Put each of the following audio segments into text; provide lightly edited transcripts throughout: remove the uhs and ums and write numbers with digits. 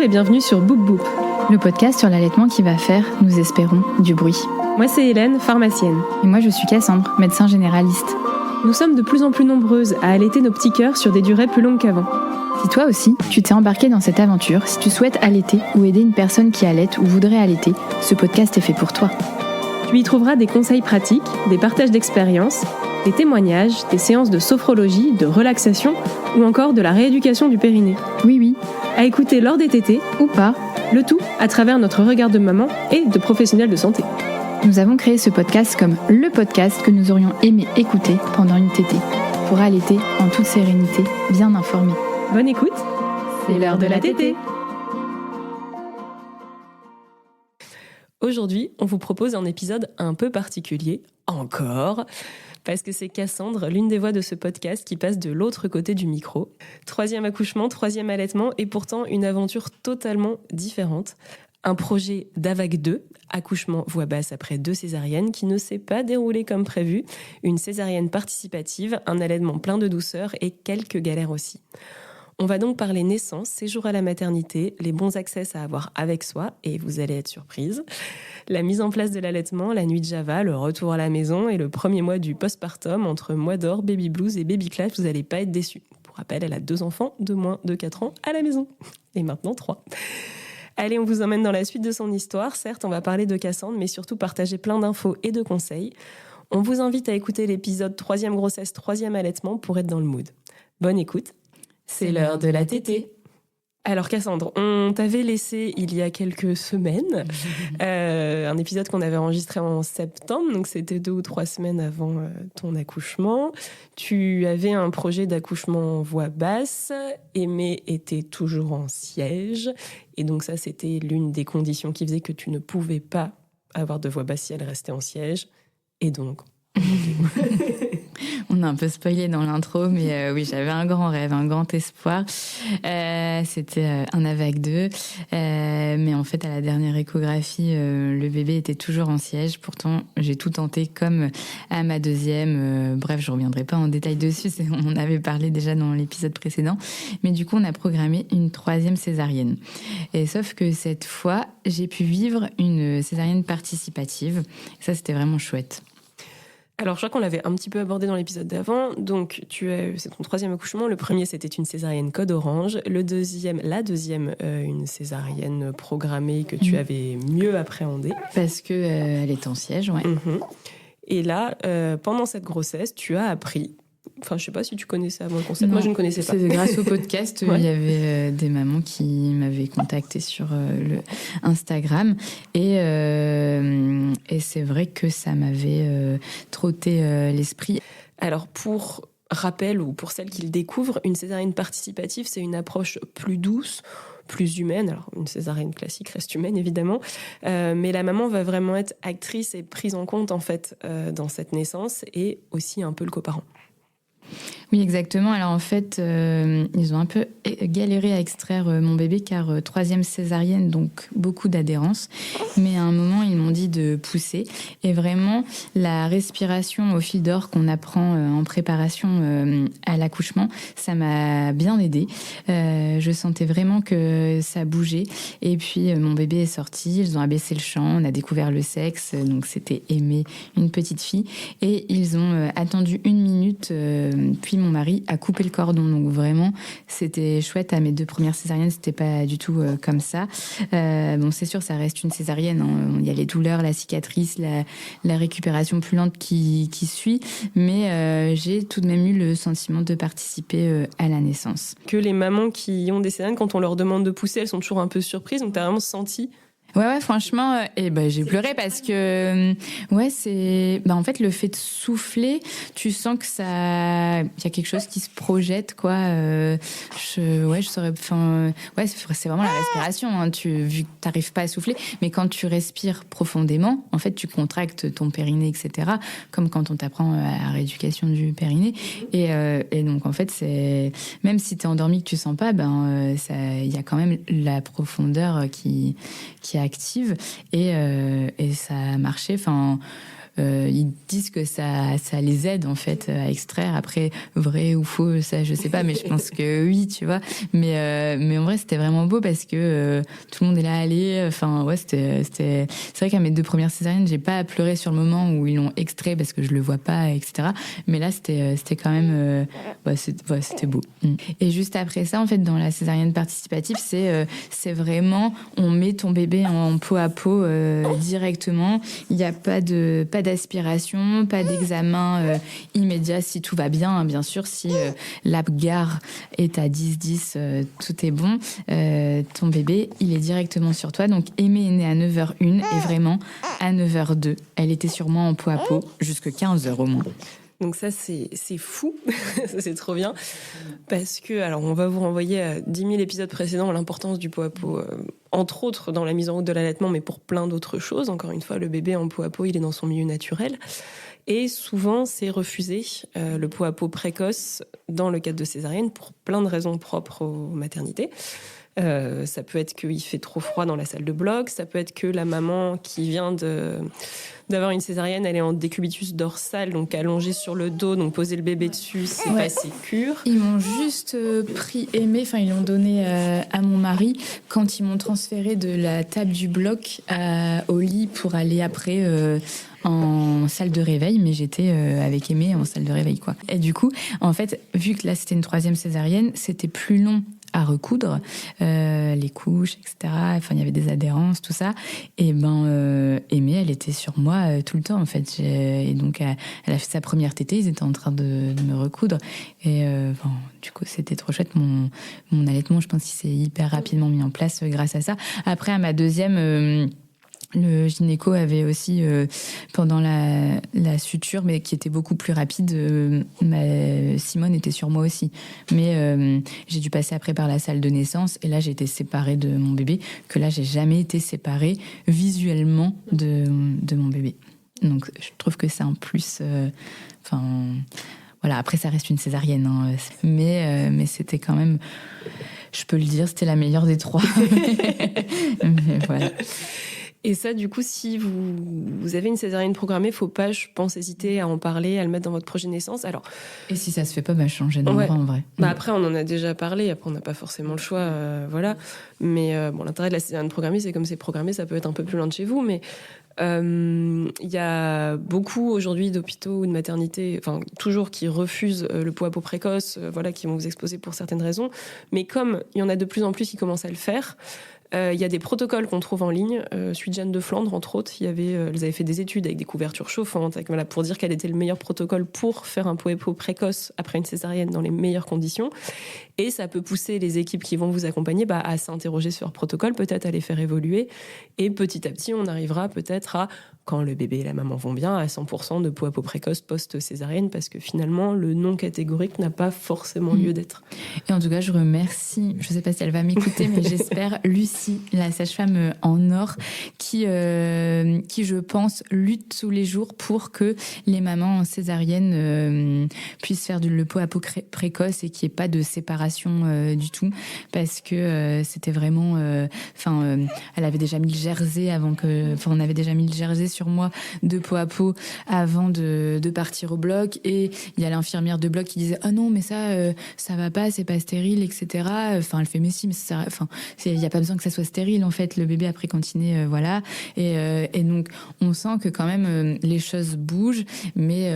bienvenue sur Boop Boop, le podcast sur l'allaitement qui va faire, nous espérons, du bruit. Moi c'est Hélène, pharmacienne. Et moi je suis Cassandre, médecin généraliste. Nous sommes de plus en plus nombreuses à allaiter nos petits cœurs sur des durées plus longues qu'avant. Si toi aussi, tu t'es embarqué dans cette aventure, si tu souhaites allaiter ou aider une personne qui allaite ou voudrait allaiter, ce podcast est fait pour toi. Tu y trouveras des conseils pratiques, des partages d'expériences, des témoignages, des séances de sophrologie, de relaxation ou encore de la rééducation du périnée. Oui, à écouter lors des tétés ou pas, le tout à travers notre regard de maman et de professionnels de santé. Nous avons créé ce podcast comme le podcast que nous aurions aimé écouter pendant une tétée, pour allaiter en toute sérénité, bien informé. Bonne écoute, c'est l'heure de la tétée. Aujourd'hui, on vous propose un épisode un peu particulier, encore, parce que c'est Cassandre, l'une des voix de ce podcast, qui passe de l'autre côté du micro. 3e accouchement, 3e allaitement, et pourtant une aventure totalement différente. Un projet d'AVAC 2, accouchement voix basse après 2 césariennes, qui ne s'est pas déroulé comme prévu. Une césarienne participative, un allaitement plein de douceur et quelques galères aussi. On va donc parler naissance, séjour à la maternité, les bons accès à avoir avec soi, et vous allez être surprise, la mise en place de l'allaitement, la nuit de Java, le retour à la maison et le premier mois du postpartum entre mois d'or, baby blues et baby clash, vous n'allez pas être déçus. Pour rappel, elle a 2 enfants de moins de 4 ans à la maison, et maintenant 3. Allez, on vous emmène dans la suite de son histoire. Certes, on va parler de Cassandre, mais surtout partager plein d'infos et de conseils. On vous invite à écouter l'épisode 3e grossesse, 3e allaitement pour être dans le mood. Bonne écoute. C'est l'heure de la tétée. Alors Cassandre, on t'avait laissé il y a quelques semaines un épisode qu'on avait enregistré en septembre, donc c'était 2 ou 3 semaines avant ton accouchement. Tu avais un projet d'accouchement voix basse, Aimé était toujours en siège, et donc ça c'était l'une des conditions qui faisait que tu ne pouvais pas avoir de voix basse si elle restait en siège, et donc... On a un peu spoilé dans l'intro, mais oui, j'avais un grand rêve, un grand espoir. C'était un AVAC 2, mais en fait, à la dernière échographie, le bébé était toujours en siège. Pourtant, j'ai tout tenté comme à ma 2e. Bref, je reviendrai pas en détail dessus, on en avait parlé déjà dans l'épisode précédent. Mais du coup, on a programmé une 3e césarienne. Et sauf que cette fois, j'ai pu vivre une césarienne participative. Et ça, c'était vraiment chouette. Alors, je crois qu'on l'avait un petit peu abordé dans l'épisode d'avant. Donc, c'est ton 3e accouchement. Le premier, c'était une césarienne code orange. La deuxième, une césarienne programmée que tu avais mieux appréhendée. Parce que elle est en siège, ouais. Et là, pendant cette grossesse, tu as appris... Enfin, je sais pas si tu connaissais avant le concept. Non, moi, je ne connaissais pas. C'est grâce au podcast. Ouais. Il y avait des mamans qui m'avaient contacté sur le Instagram. Et c'est vrai que ça m'avait trotté l'esprit. Alors, pour rappel, ou pour celles qui le découvrent, une césarienne participative, c'est une approche plus douce, plus humaine. Alors, une césarienne classique reste humaine, évidemment. Mais la maman va vraiment être actrice et prise en compte, en fait, dans cette naissance, et aussi un peu le coparent. Oui, exactement. Alors en fait, ils ont un peu galéré à extraire mon bébé car 3e césarienne, donc beaucoup d'adhérence. Mais à un moment, ils m'ont dit de pousser. Et vraiment, la respiration au fil d'or qu'on apprend en préparation à l'accouchement, ça m'a bien aidée. Je sentais vraiment que ça bougeait. Et puis, mon bébé est sorti, ils ont abaissé le chant, on a découvert le sexe. Donc c'était Aimé, une petite fille. Et ils ont attendu 1 minute, puis mon mari a coupé le cordon. Donc vraiment, c'était chouette. À mes 2 premières césariennes, c'était pas du tout comme ça. Bon, c'est sûr, ça reste une césarienne. Hein. Il y a les douleurs, la cicatrice, la récupération plus lente qui suit. Mais j'ai tout de même eu le sentiment de participer à la naissance. Que les mamans qui ont des césariennes, quand on leur demande de pousser, elles sont toujours un peu surprises. Donc, tu as vraiment senti... Ouais, franchement, j'ai pleuré parce que, en fait, le fait de souffler, tu sens que il y a quelque chose qui se projette, quoi. Je saurais, c'est vraiment la respiration, hein, vu que t'arrives pas à souffler, mais quand tu respires profondément, en fait, tu contractes ton périnée, etc., comme quand on t'apprend à la rééducation du périnée, et donc, en fait, même si t'es endormi que tu sens pas, il y a quand même la profondeur qui active et ça a marché. Enfin, ils disent que ça les aide en fait à extraire. Après, vrai ou faux, ça je sais pas, mais je pense que oui, tu vois. Mais en vrai, c'était vraiment beau parce que tout le monde est là, allez. Enfin, ouais, c'est vrai qu'à mes 2 premières césariennes, j'ai pas pleuré sur le moment où ils l'ont extrait parce que je le vois pas, etc. Mais là, c'était quand même, c'était beau. Et juste après ça, en fait, dans la césarienne participative, c'est vraiment, on met ton bébé en peau à peau directement. Il n'y a pas d'aspiration, pas d'examen immédiat si tout va bien, hein, bien sûr. Si l'Apgar est à 10-10, tout est bon. Ton bébé, il est directement sur toi. Donc, Aimée est née à 9h01 et vraiment, à 9h02, elle était sur moi en peau à peau, jusqu'à 15h au moins. Donc ça, c'est fou. Ça, c'est trop bien. Parce que, alors, on va vous renvoyer à 10 000 épisodes précédents, l'importance du pot à peau, entre autres dans la mise en route de l'allaitement, mais pour plein d'autres choses. Encore une fois, le bébé en pot à peau, il est dans son milieu naturel. Et souvent, c'est refusé, le pot à peau précoce, dans le cadre de césarienne, pour plein de raisons propres aux maternités. Ça peut être qu'il fait trop froid dans la salle de bloc, ça peut être que la maman qui vient d'avoir une césarienne, elle est en décubitus dorsal, donc allongée sur le dos, donc poser le bébé dessus, c'est pas sécure. Ils m'ont juste pris Aimée, enfin ils l'ont donné à mon mari quand ils m'ont transféré de la table du bloc au lit pour aller après en salle de réveil, mais j'étais avec Aimée en salle de réveil, quoi. Et du coup, en fait, vu que là c'était une 3e césarienne, c'était plus long à recoudre, les couches, etc. Enfin, il y avait des adhérences, tout ça. Et Aimée, elle était sur moi tout le temps, en fait. Et donc, elle a fait sa première tétée, ils étaient en train de me recoudre. Et du coup, c'était trop chouette. Mon allaitement, je pense qu'il s'est hyper rapidement mis en place grâce à ça. Après, à ma 2e... le gynéco avait aussi, pendant la suture, mais qui était beaucoup plus rapide, Simone était sur moi aussi. Mais j'ai dû passer après par la salle de naissance, et là j'ai été séparée de mon bébé, que là j'ai jamais été séparée visuellement de mon bébé. Donc je trouve que c'est un plus... voilà, après ça reste une césarienne, hein, mais c'était quand même... Je peux le dire, c'était la meilleure des 3. mais voilà. Et ça, du coup, si vous avez une césarienne programmée, faut pas, je pense, hésiter à en parler, à le mettre dans votre projet de naissance. Alors, et si ça se fait pas, changer d'endroit en vrai. Après, on en a déjà parlé. Après, on n'a pas forcément le choix, voilà. Mais l'intérêt de la césarienne programmée, c'est comme c'est programmé, ça peut être un peu plus loin de chez vous, mais il y a beaucoup aujourd'hui d'hôpitaux ou de maternités, enfin toujours, qui refusent le pot à peau précoce, qui vont vous exposer pour certaines raisons. Mais comme il y en a de plus en plus qui commencent à le faire, il y a des protocoles qu'on trouve en ligne. Celui de Jeanne de Flandre, entre autres, elles avaient fait des études avec des couvertures chauffantes, pour dire quel était le meilleur protocole pour faire un pot à peau précoce après une césarienne dans les meilleures conditions. Et ça peut pousser les équipes qui vont vous accompagner à s'interroger sur leur protocole, peut-être à les faire évoluer. Et petit à petit, on arrivera peut-être à, quand le bébé et la maman vont bien, à 100% de pot à peau précoce post-césarienne, parce que finalement, le non catégorique n'a pas forcément lieu d'être. Et en tout cas, je remercie, je ne sais pas si elle va m'écouter, mais j'espère, Lucie, la sage-femme en or, qui, je pense, lutte tous les jours pour que les mamans en césarienne puissent faire le pot à peau précoce et qu'il n'y ait pas de séparation du tout, parce que c'était vraiment... elle avait déjà mis le jersey on avait déjà mis le jersey sur moi de peau à peau avant de partir au bloc, et il y a l'infirmière de bloc qui disait « Ah non, mais ça va pas, c'est pas stérile, etc. » Enfin, elle fait « Mais si, mais ça... » Enfin, il n'y a pas besoin que ça soit stérile, en fait, le bébé après continuer, voilà. Et donc, on sent que quand même, les choses bougent, mais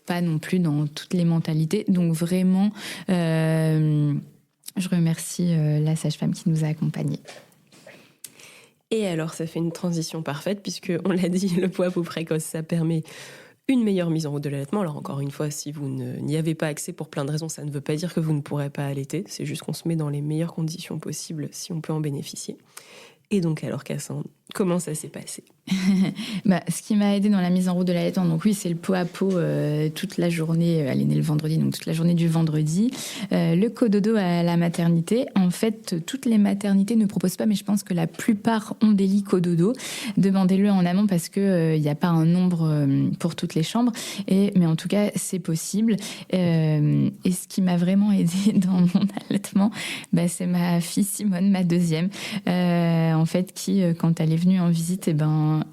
pas non plus dans toutes les mentalités. Donc vraiment, je remercie la sage-femme qui nous a accompagnés. Et alors, ça fait une transition parfaite, puisque on l'a dit, le pot à peau précoce, ça permet une meilleure mise en route de l'allaitement. Alors encore une fois, si vous n'y avez pas accès pour plein de raisons, ça ne veut pas dire que vous ne pourrez pas allaiter. C'est juste qu'on se met dans les meilleures conditions possibles si on peut en bénéficier. Et donc alors, Cassandre, comment ça s'est passé ? Ce qui m'a aidée dans la mise en route de l'allaitement, donc oui, c'est le pot à peau toute la journée. Elle est née le vendredi, donc toute la journée du vendredi. Le cododo à la maternité. En fait, toutes les maternités ne proposent pas, mais je pense que la plupart ont des lits cododo. Demandez-le en amont parce que il n'y a pas un nombre pour toutes les chambres. Mais en tout cas, c'est possible. Et ce qui m'a vraiment aidée dans mon allaitement, c'est ma fille Simone, ma 2e, en fait, qui, quand elle est venue en visite, et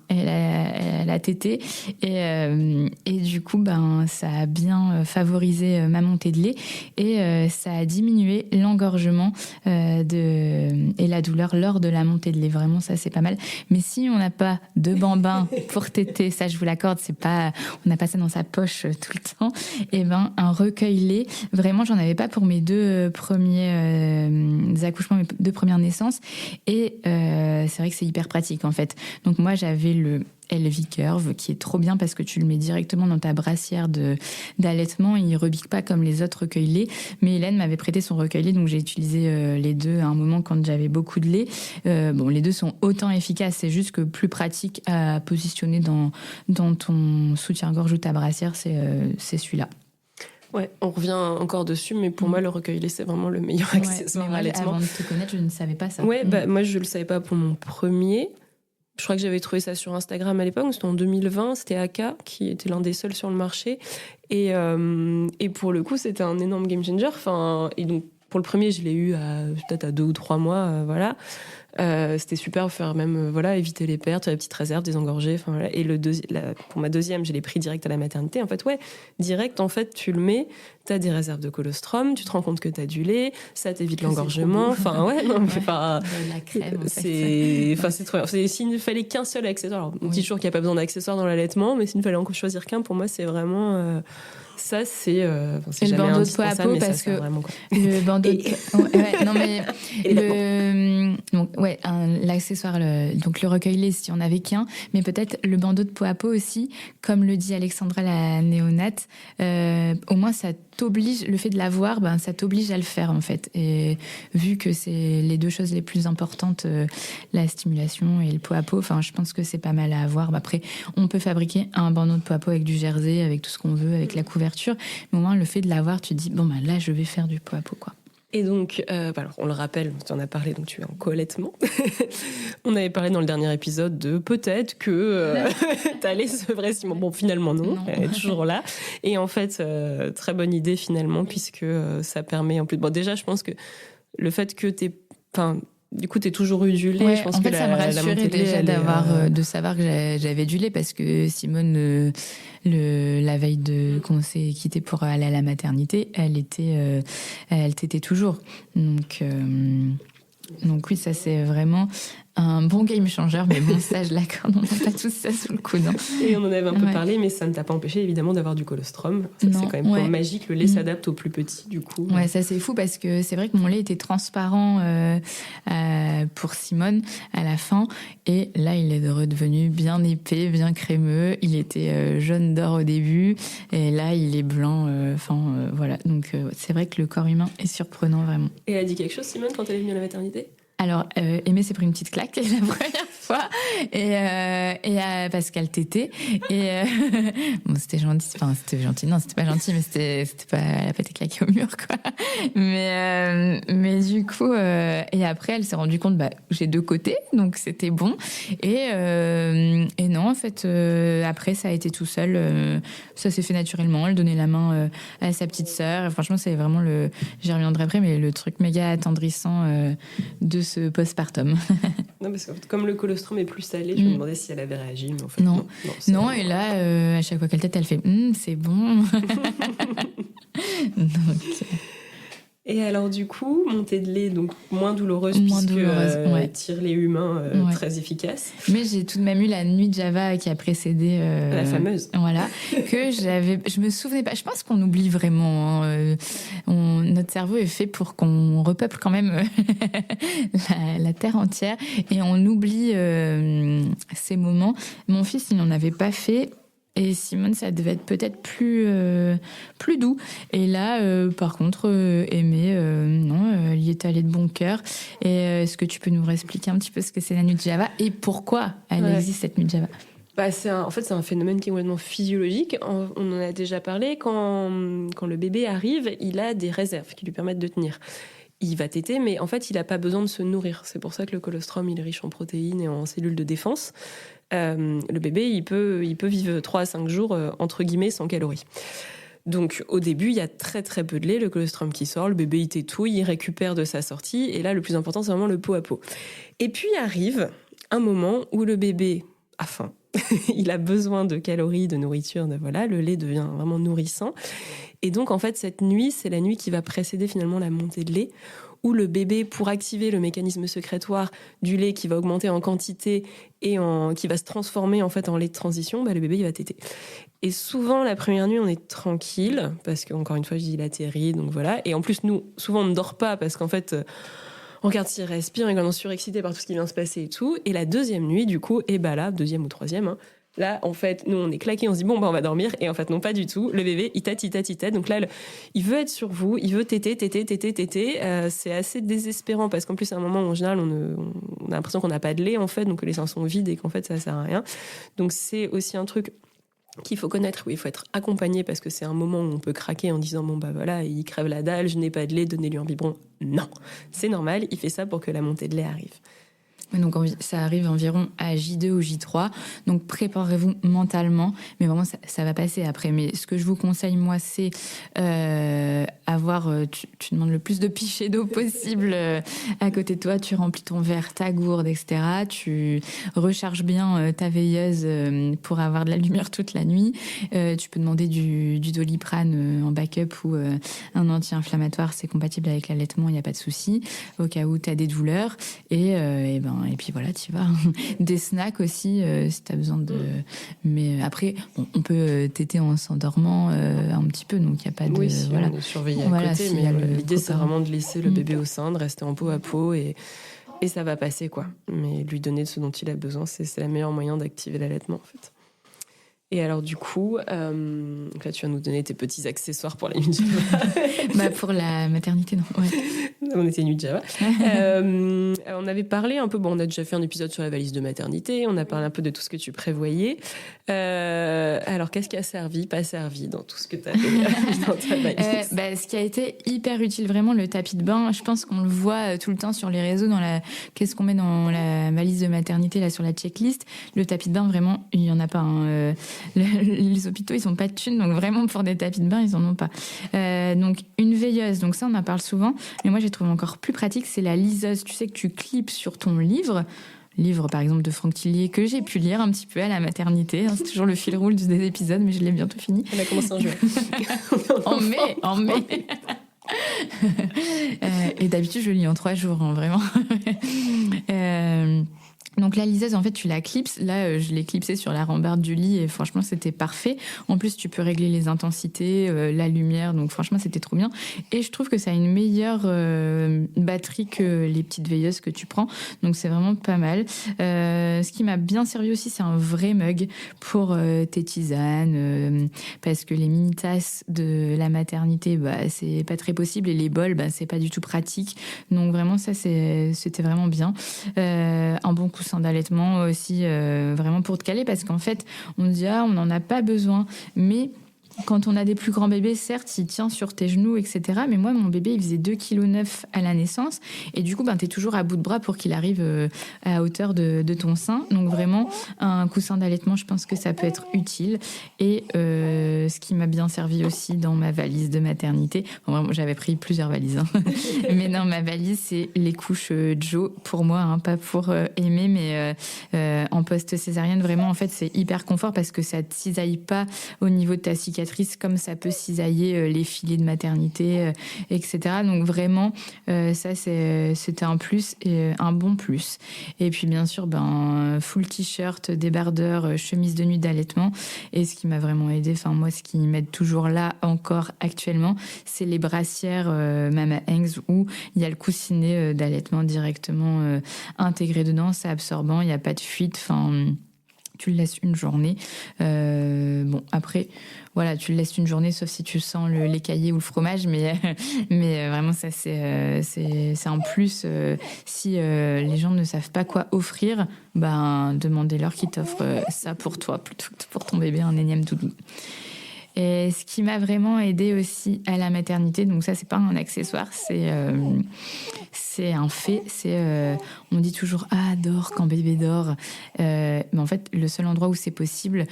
elle a tété. Et du coup, ça a bien favorisé ma montée de lait. Et ça a diminué l'engorgement et la douleur lors de la montée de lait. Vraiment, ça, c'est pas mal. Mais si on n'a pas de bambin pour téter, ça, je vous l'accorde, on n'a pas ça dans sa poche tout le temps, un recueil lait, vraiment, j'en avais pas pour mes 2 premiers accouchements, mes 2 premières naissances. Et c'est vrai que c'est hyper pratique, en fait. Donc moi, j'avais le LV Curve, qui est trop bien parce que tu le mets directement dans ta brassière d'allaitement. Il rebique pas comme les autres recueils lait. Mais Hélène m'avait prêté son recueil lait, donc j'ai utilisé les 2 à un moment quand j'avais beaucoup de lait. Les 2 sont autant efficaces, c'est juste que plus pratique à positionner dans ton soutien-gorge ou ta brassière, c'est celui-là. Ouais, on revient encore dessus, mais pour moi, le recueil lait, c'est vraiment le meilleur accessoire à allaitement. Avant de te connaître, je ne savais pas ça. Ouais, moi, je le savais pas pour mon premier. Je crois que j'avais trouvé ça sur Instagram à l'époque, c'était en 2020, c'était Aka, qui était l'un des seuls sur le marché. Et pour le coup, c'était un énorme game changer. Et donc, pour le premier, je l'ai eu peut-être à 2 ou 3 mois, voilà. C'était super, faire même éviter les pertes, la petite réserve, désengorger, voilà. Et pour ma deuxième, je l'ai pris direct à la maternité. En fait, direct, en fait, tu le mets, t'as des réserves de colostrum, tu te rends compte que t'as du lait, ça t'évite l'engorgement. De la crème. C'est trop bien. S'il ne fallait qu'un seul accessoire, alors on dit toujours qu'il n'y a pas besoin d'accessoires dans l'allaitement, mais s'il ne fallait en choisir qu'un, pour moi, c'est vraiment ça, c'est le bandeau de peau à peau, parce que le bandeau l'accessoire, donc le recueil lait, si on avait qu'un, mais peut-être le bandeau de peau à peau aussi, comme le dit Alexandra, la néonate, au moins ça t'oblige, le fait de l'avoir, ça t'oblige à le faire, en fait. Et vu que c'est les 2 choses les plus importantes, la stimulation et le peau à peau, je pense que c'est pas mal à avoir. Après, on peut fabriquer un bandeau de peau à peau avec du jersey, avec tout ce qu'on veut, avec la couverture, mais au moins le fait de l'avoir, tu te dis, là, je vais faire du peau à peau, quoi. Et donc, on le rappelle, tu en as parlé, donc tu es en co-allaitement. On avait parlé dans le dernier épisode de peut-être que t'allais sevrer Simon. Bon, finalement, non. Elle est toujours là. Et en fait, très bonne idée, finalement, puisque ça permet en plus... Bon, déjà, je pense que le fait que du coup, t'es toujours eu du lait. Je pense que ça me rassurait déjà de savoir que j'avais du lait, parce que Simone, la veille qu'on s'est quitté pour aller à la maternité, elle tétait toujours. Donc oui, ça c'est vraiment un bon game changer, mais bon, ça je l'accorde, on n'a pas tous ça sous le coude. Et on en avait un peu parlé, mais ça ne t'a pas empêché évidemment d'avoir du colostrum. C'est quand même magique, le lait s'adapte aux plus petits du coup. Ouais, ça c'est fou, parce que c'est vrai que mon lait était transparent pour Simone à la fin, et là il est redevenu bien épais, bien crémeux. Il était jaune d'or au début, et là il est blanc. Voilà, donc c'est vrai que le corps humain est surprenant, vraiment. Et elle a dit quelque chose, Simone, quand elle est venue à la maternité ? Alors, Aimée s'est pris une petite claque la première fois, parce qu'elle tétait. Et c'était gentil. Enfin, c'était gentil. Non, c'était pas gentil, mais c'était pas. Elle a pas été claquée au mur, quoi. Mais du coup, et après, elle s'est rendue compte, j'ai 2 côtés, donc c'était bon. Et non, en fait, après, ça a été tout seul. Ça s'est fait naturellement. Elle donnait la main à sa petite sœur. Et franchement, c'est vraiment j'y reviendrai après, mais le truc méga attendrissant de ce postpartum. Non, parce que comme le colostrum est plus salé, je me demandais si elle avait réagi, mais en fait non. Et là, à chaque fois qu'elle tète, elle fait c'est bon. Donc, Et alors du coup, montée de lait, donc moins douloureuse, tire-lait humain très efficace. Mais j'ai tout de même eu la nuit de Java qui a précédé... la fameuse. Voilà, que je me souvenais pas. Je pense qu'on oublie vraiment. Notre cerveau est fait pour qu'on repeuple quand même la Terre entière, et on oublie ces moments. Mon fils, il n'en avait pas fait. Et Simone, ça devait être peut-être plus doux. Et là, par contre, Aimée, non, elle y est allée de bon cœur. Et est-ce que tu peux nous expliquer un petit peu ce que c'est la nuit de Java et pourquoi elle existe, cette nuit de Java ? C'est un phénomène qui est complètement physiologique. On en a déjà parlé. Quand le bébé arrive, il a des réserves qui lui permettent de tenir. Il va téter, mais en fait, il n'a pas besoin de se nourrir. C'est pour ça que le colostrum, il est riche en protéines et en cellules de défense. Le bébé, il peut vivre 3 à 5 jours, entre guillemets, sans calories. Donc, au début, il y a très très peu de lait, le colostrum qui sort, le bébé, il tétouille, il récupère de sa sortie. Et là, le plus important, c'est vraiment le pot à pot. Et puis arrive un moment où le bébé a faim. Il a besoin de calories, de nourriture, le lait devient vraiment nourrissant. Et donc, en fait, cette nuit, c'est la nuit qui va précéder finalement la montée de lait, où le bébé, pour activer le mécanisme sécrétoire du lait qui va augmenter en quantité et qui va se transformer en fait en lait de transition, le bébé il va téter. Et souvent, la première nuit, on est tranquille, parce qu'encore une fois, je dis il atterrit, donc voilà. Et en plus, nous, souvent, on ne dort pas, parce qu'en fait, on regarde s'il respire, et qu'on est surexcité par tout ce qui vient se passer et tout. Et la deuxième nuit, du coup, là, deuxième ou troisième, là, en fait, nous, on est claqués, on se dit, bon, on va dormir. Et en fait, non, pas du tout. Le bébé, il tète. Donc là, il veut être sur vous, il veut téter. C'est assez désespérant parce qu'en plus, à un moment où, en général, on a l'impression qu'on n'a pas de lait, en fait, donc que les seins sont vides et qu'en fait, ça sert à rien. Donc, c'est aussi un truc qu'il faut connaître, où il faut être accompagné parce que c'est un moment où on peut craquer en disant, il crève la dalle, je n'ai pas de lait, donnez-lui un biberon. Non, c'est normal, il fait ça pour que la montée de lait arrive. Donc ça arrive environ à J2 ou J3, donc préparez-vous mentalement, mais vraiment ça va passer après. Mais ce que je vous conseille, moi, c'est tu demandes le plus de pichets d'eau possible à côté de toi, tu remplis ton verre, ta gourde, etc. Tu recharges bien ta veilleuse pour avoir de la lumière toute la nuit. Tu peux demander du Doliprane en backup ou un anti-inflammatoire, c'est compatible avec l'allaitement, il n'y a pas de souci, au cas où tu as des douleurs. Et puis voilà, tu vas. Des snacks aussi, si tu as besoin de... Mais après, on peut téter en s'endormant un petit peu, donc il n'y a pas de... Oui, si on est surveillé à côté, mais l'idée, c'est vraiment de laisser le bébé au sein, de rester en peau à peau, et ça va passer, quoi. Mais lui donner ce dont il a besoin, c'est le meilleur moyen d'activer l'allaitement, en fait. Et alors, du coup, là, tu vas nous donner tes petits accessoires pour la nuit de Java. Pour la maternité, non. Ouais. On était nuit de Java. On avait parlé un peu, on a déjà fait un épisode sur la valise de maternité, on a parlé un peu de tout ce que tu prévoyais. Alors, qu'est-ce qui a servi, pas servi dans tout ce que tu as fait dans ta valise? Ce qui a été hyper utile, vraiment, le tapis de bain. Je pense qu'on le voit tout le temps sur les réseaux, qu'est-ce qu'on met dans la valise de maternité, là, sur la checklist. Le tapis de bain, vraiment, il n'y en a pas. Les hôpitaux, ils n'ont pas de thunes, donc vraiment, pour des tapis de bain, ils n'en ont pas. Donc, une veilleuse, donc ça, on en parle souvent. Mais moi, j'ai trouvé encore plus pratique, c'est la liseuse. Tu sais que tu clips sur ton livre par exemple de Franck Tillier, que j'ai pu lire un petit peu à la maternité. C'est toujours le fil rouge des épisodes, mais je l'ai bientôt fini. On a commencé en juin. en mai. Et d'habitude, je lis en 3 jours, vraiment. Donc la liseuse, en fait, tu la clipses. Là, je l'ai clipsée sur la rambarde du lit et franchement, c'était parfait. En plus, tu peux régler les intensités, la lumière. Donc franchement, c'était trop bien. Et je trouve que ça a une meilleure batterie que les petites veilleuses que tu prends. Donc c'est vraiment pas mal. Ce qui m'a bien servi aussi, c'est un vrai mug pour tes tisanes. Parce que les mini-tasses de la maternité, c'est pas très possible. Et les bols, c'est pas du tout pratique. Donc vraiment, ça, c'était vraiment bien. Un bon coussin d'allaitement aussi, vraiment pour te caler, parce qu'en fait, on dit on n'en a pas besoin, mais quand on a des plus grands bébés, certes, il tient sur tes genoux, etc. Mais moi, mon bébé, il faisait 2,9 kg à la naissance. Et du coup, t'es toujours à bout de bras pour qu'il arrive à hauteur de ton sein. Donc vraiment, un coussin d'allaitement, je pense que ça peut être utile. Et ce qui m'a bien servi aussi dans ma valise de maternité, vraiment, j'avais pris plusieurs valises, mais dans ma valise, c'est les couches Joe, pour moi, pas pour Aimé, mais en post-césarienne, vraiment, en fait, c'est hyper confort parce que ça ne cisaille pas au niveau de ta cicatrice comme ça peut cisailler les filets de maternité, etc. Donc vraiment, ça, c'était un plus et un bon plus. Et puis bien sûr, full t-shirt, débardeur, chemise de nuit d'allaitement. Et ce qui m'a vraiment aidé, moi, ce qui m'aide toujours là encore actuellement, c'est les brassières Mama Hanks où il y a le coussinet d'allaitement directement intégré dedans, c'est absorbant, il n'y a pas de fuite, tu le laisses une journée. Après, voilà, tu le laisses une journée, sauf si tu sens les cahiers ou le fromage, mais vraiment, ça, c'est un plus. Si les gens ne savent pas quoi offrir, demandez-leur qu'ils t'offrent ça pour toi, plutôt que pour ton bébé, un énième doudou. Et ce qui m'a vraiment aidé aussi à la maternité, donc ça, c'est pas un accessoire, c'est c'est un fait. On dit toujours dors quand bébé dort. Mais en fait, le seul endroit où c'est possible,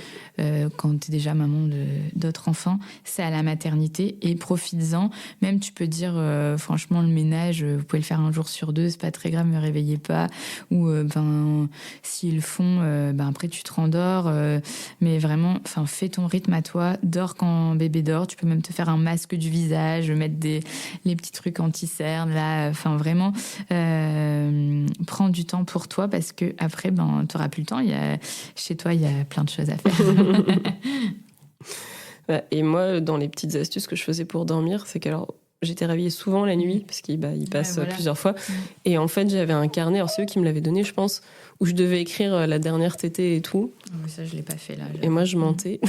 quand tu es déjà maman d'autres enfants, c'est à la maternité. Et profites-en. Même tu peux dire, franchement, le ménage, vous pouvez le faire un jour sur 2, c'est pas très grave, me réveillez pas. Ou s'ils le font, après tu te rendors. Mais vraiment, fais ton rythme à toi. Dors quand bébé dort. Tu peux même te faire un masque du visage, mettre les petits trucs anti-cernes, là. Vraiment, prends du temps pour toi parce que après, tu n'auras plus le temps. Chez toi, il y a plein de choses à faire. Et moi, dans les petites astuces que je faisais pour dormir, c'est qu'alors, j'étais réveillée souvent la nuit, parce qu'il passe plusieurs fois. Et en fait, j'avais un carnet, alors c'est eux qui me l'avaient donné, je pense, où je devais écrire la dernière tétée et tout. Mais ça, je l'ai pas fait, là. Et moi, je mentais.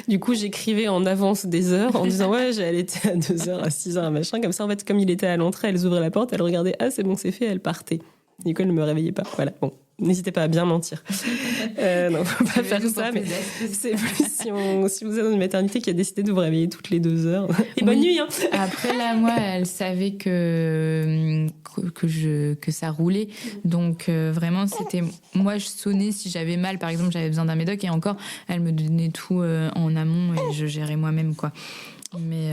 Du coup, j'écrivais en avance des heures, en disant, ouais, j'ai allaité à 2h, à 6h, machin. Comme ça, en fait, comme il était à l'entrée, elles ouvraient la porte, elles regardaient, c'est bon, c'est fait, elles partaient. Du coup, elles ne me réveillaient pas. Voilà, bon. N'hésitez pas à bien mentir. Non, faut pas faire ça, mais c'est plus si vous êtes dans une maternité qui a décidé de vous réveiller toutes les 2 heures. Et bonne nuit, hein. Après, là, moi, elle savait que ça roulait. Donc, vraiment, c'était... Moi, je sonnais si j'avais mal. Par exemple, j'avais besoin d'un médoc. Et encore, elle me donnait tout en amont et je gérais moi-même, quoi. Mais...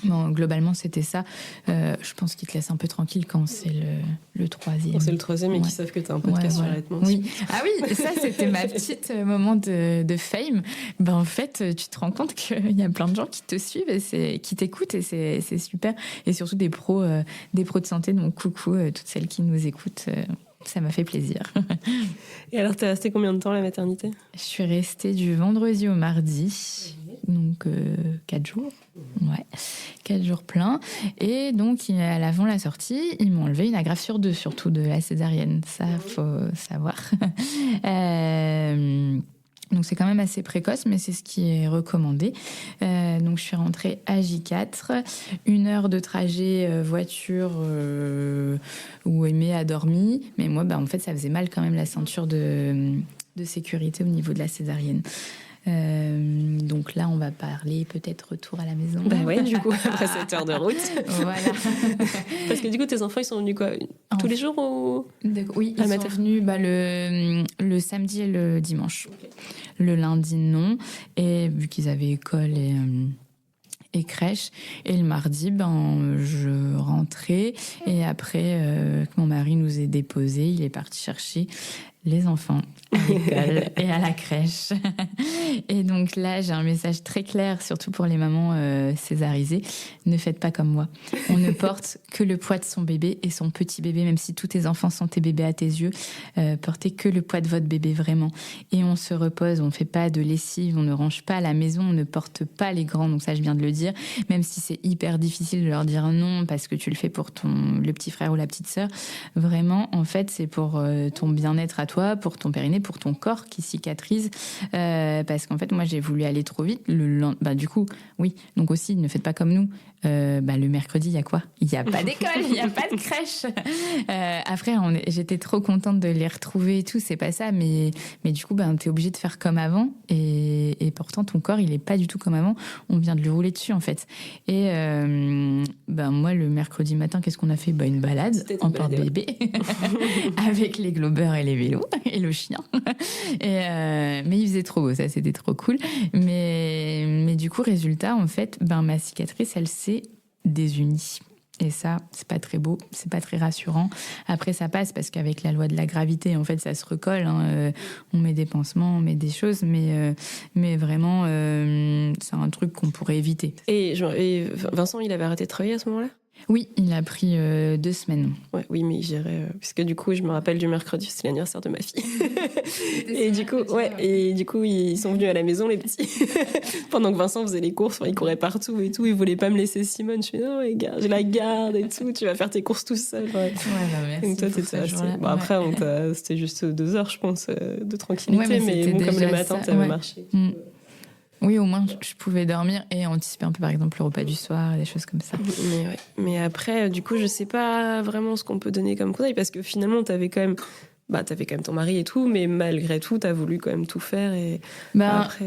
Bon, globalement, c'était ça. Je pense qu'ils te laissent un peu tranquille quand c'est le troisième. Quand c'est le troisième et qu'ils savent que tu as un podcast sur l'allaitement. Oui. Ah oui, ça, c'était ma petite moment de fame. En fait, tu te rends compte qu'il y a plein de gens qui te suivent et qui t'écoutent et c'est super. Et surtout des pros de santé. Donc, coucou, toutes celles qui nous écoutent. Ça m'a fait plaisir. Et alors, t'es restée combien de temps à la maternité ? Je suis restée du vendredi au mardi, donc 4 jours. Ouais, 4 jours pleins. Et donc, avant la sortie, ils m'ont enlevé une agrafe sur 2, surtout de la césarienne. Ça, faut savoir. Donc, c'est quand même assez précoce, mais c'est ce qui est recommandé. Donc, je suis rentrée à J4. 1 heure de trajet voiture où Aimé a dormi. Mais moi, en fait, ça faisait mal quand même la ceinture de sécurité au niveau de la césarienne. Donc là, on va parler peut-être retour à la maison. Bah ouais, du coup, après 7 heures de route. Voilà. Parce que du coup, tes enfants, ils sont venus quoi ? Tous les jours ou... Oui, ils sont venus le samedi et le dimanche. Okay. Le lundi, non. Et vu qu'ils avaient école et crèche. Et le mardi, je rentrais. Et après, que mon mari nous ait déposés, il est parti chercher les enfants à l'école et à la crèche. Et donc là, j'ai un message très clair, surtout pour les mamans césarisées. Ne faites pas comme moi. On ne porte que le poids de son bébé et son petit bébé, même si tous tes enfants sont tes bébés à tes yeux. Portez que le poids de votre bébé, vraiment. Et on se repose, on ne fait pas de lessive, on ne range pas à la maison, on ne porte pas les grands. Donc ça, je viens de le dire. Même si c'est hyper difficile de leur dire non parce que tu le fais pour le petit frère ou la petite sœur. Vraiment, en fait, c'est pour ton bien-être à toi, pour ton périnée, pour ton corps qui cicatrise. Parce qu'en fait, moi, j'ai voulu aller trop vite. Du coup, oui. Donc aussi, ne faites pas comme nous. Le mercredi, il y a quoi ? Il n'y a pas d'école, il n'y a pas de crèche. Après, j'étais trop contente de les retrouver et tout. C'est pas ça. Mais du coup, t'es obligé de faire comme avant. Et pourtant, ton corps, il n'est pas du tout comme avant. On vient de lui rouler dessus, en fait. Et moi, le mercredi matin, qu'est-ce qu'on a fait ? Une balade en porte-bébé avec les globeurs et les vélos et le chien. Mais il faisait trop beau, ça, c'était trop cool. Mais du coup, résultat, en fait, ma cicatrice, elle s'est désunie. Et ça, c'est pas très beau, c'est pas très rassurant. Après, ça passe parce qu'avec la loi de la gravité, en fait, ça se recolle. On met des pansements, on met des choses, mais vraiment, c'est un truc qu'on pourrait éviter. Et Vincent, il avait arrêté de travailler à ce moment-là ? Oui, il a pris 2 semaines. Ouais, oui, mais j'irais... puisque du coup, je me rappelle du mercredi, c'est l'anniversaire de ma fille. et du coup, ils sont venus à la maison, les petits. Pendant que Vincent faisait les courses, il courait partout et tout. Il voulait pas me laisser Simone. Je fais, non, regarde, j'ai la garde et tout. Tu vas faire tes courses tout seul. Ouais, merci. Donc toi, t'étais resté. Bon, après, c'était juste 2 heures, je pense, de tranquillité. Mais comme le matin, ça avait marché. Oui, au moins, je pouvais dormir et anticiper un peu, par exemple, le repas du soir, des choses comme ça. Mais après, du coup, je sais pas vraiment ce qu'on peut donner comme conseil, parce que finalement, t'avais quand même ton mari et tout, mais malgré tout, t'as voulu quand même tout faire. Et après,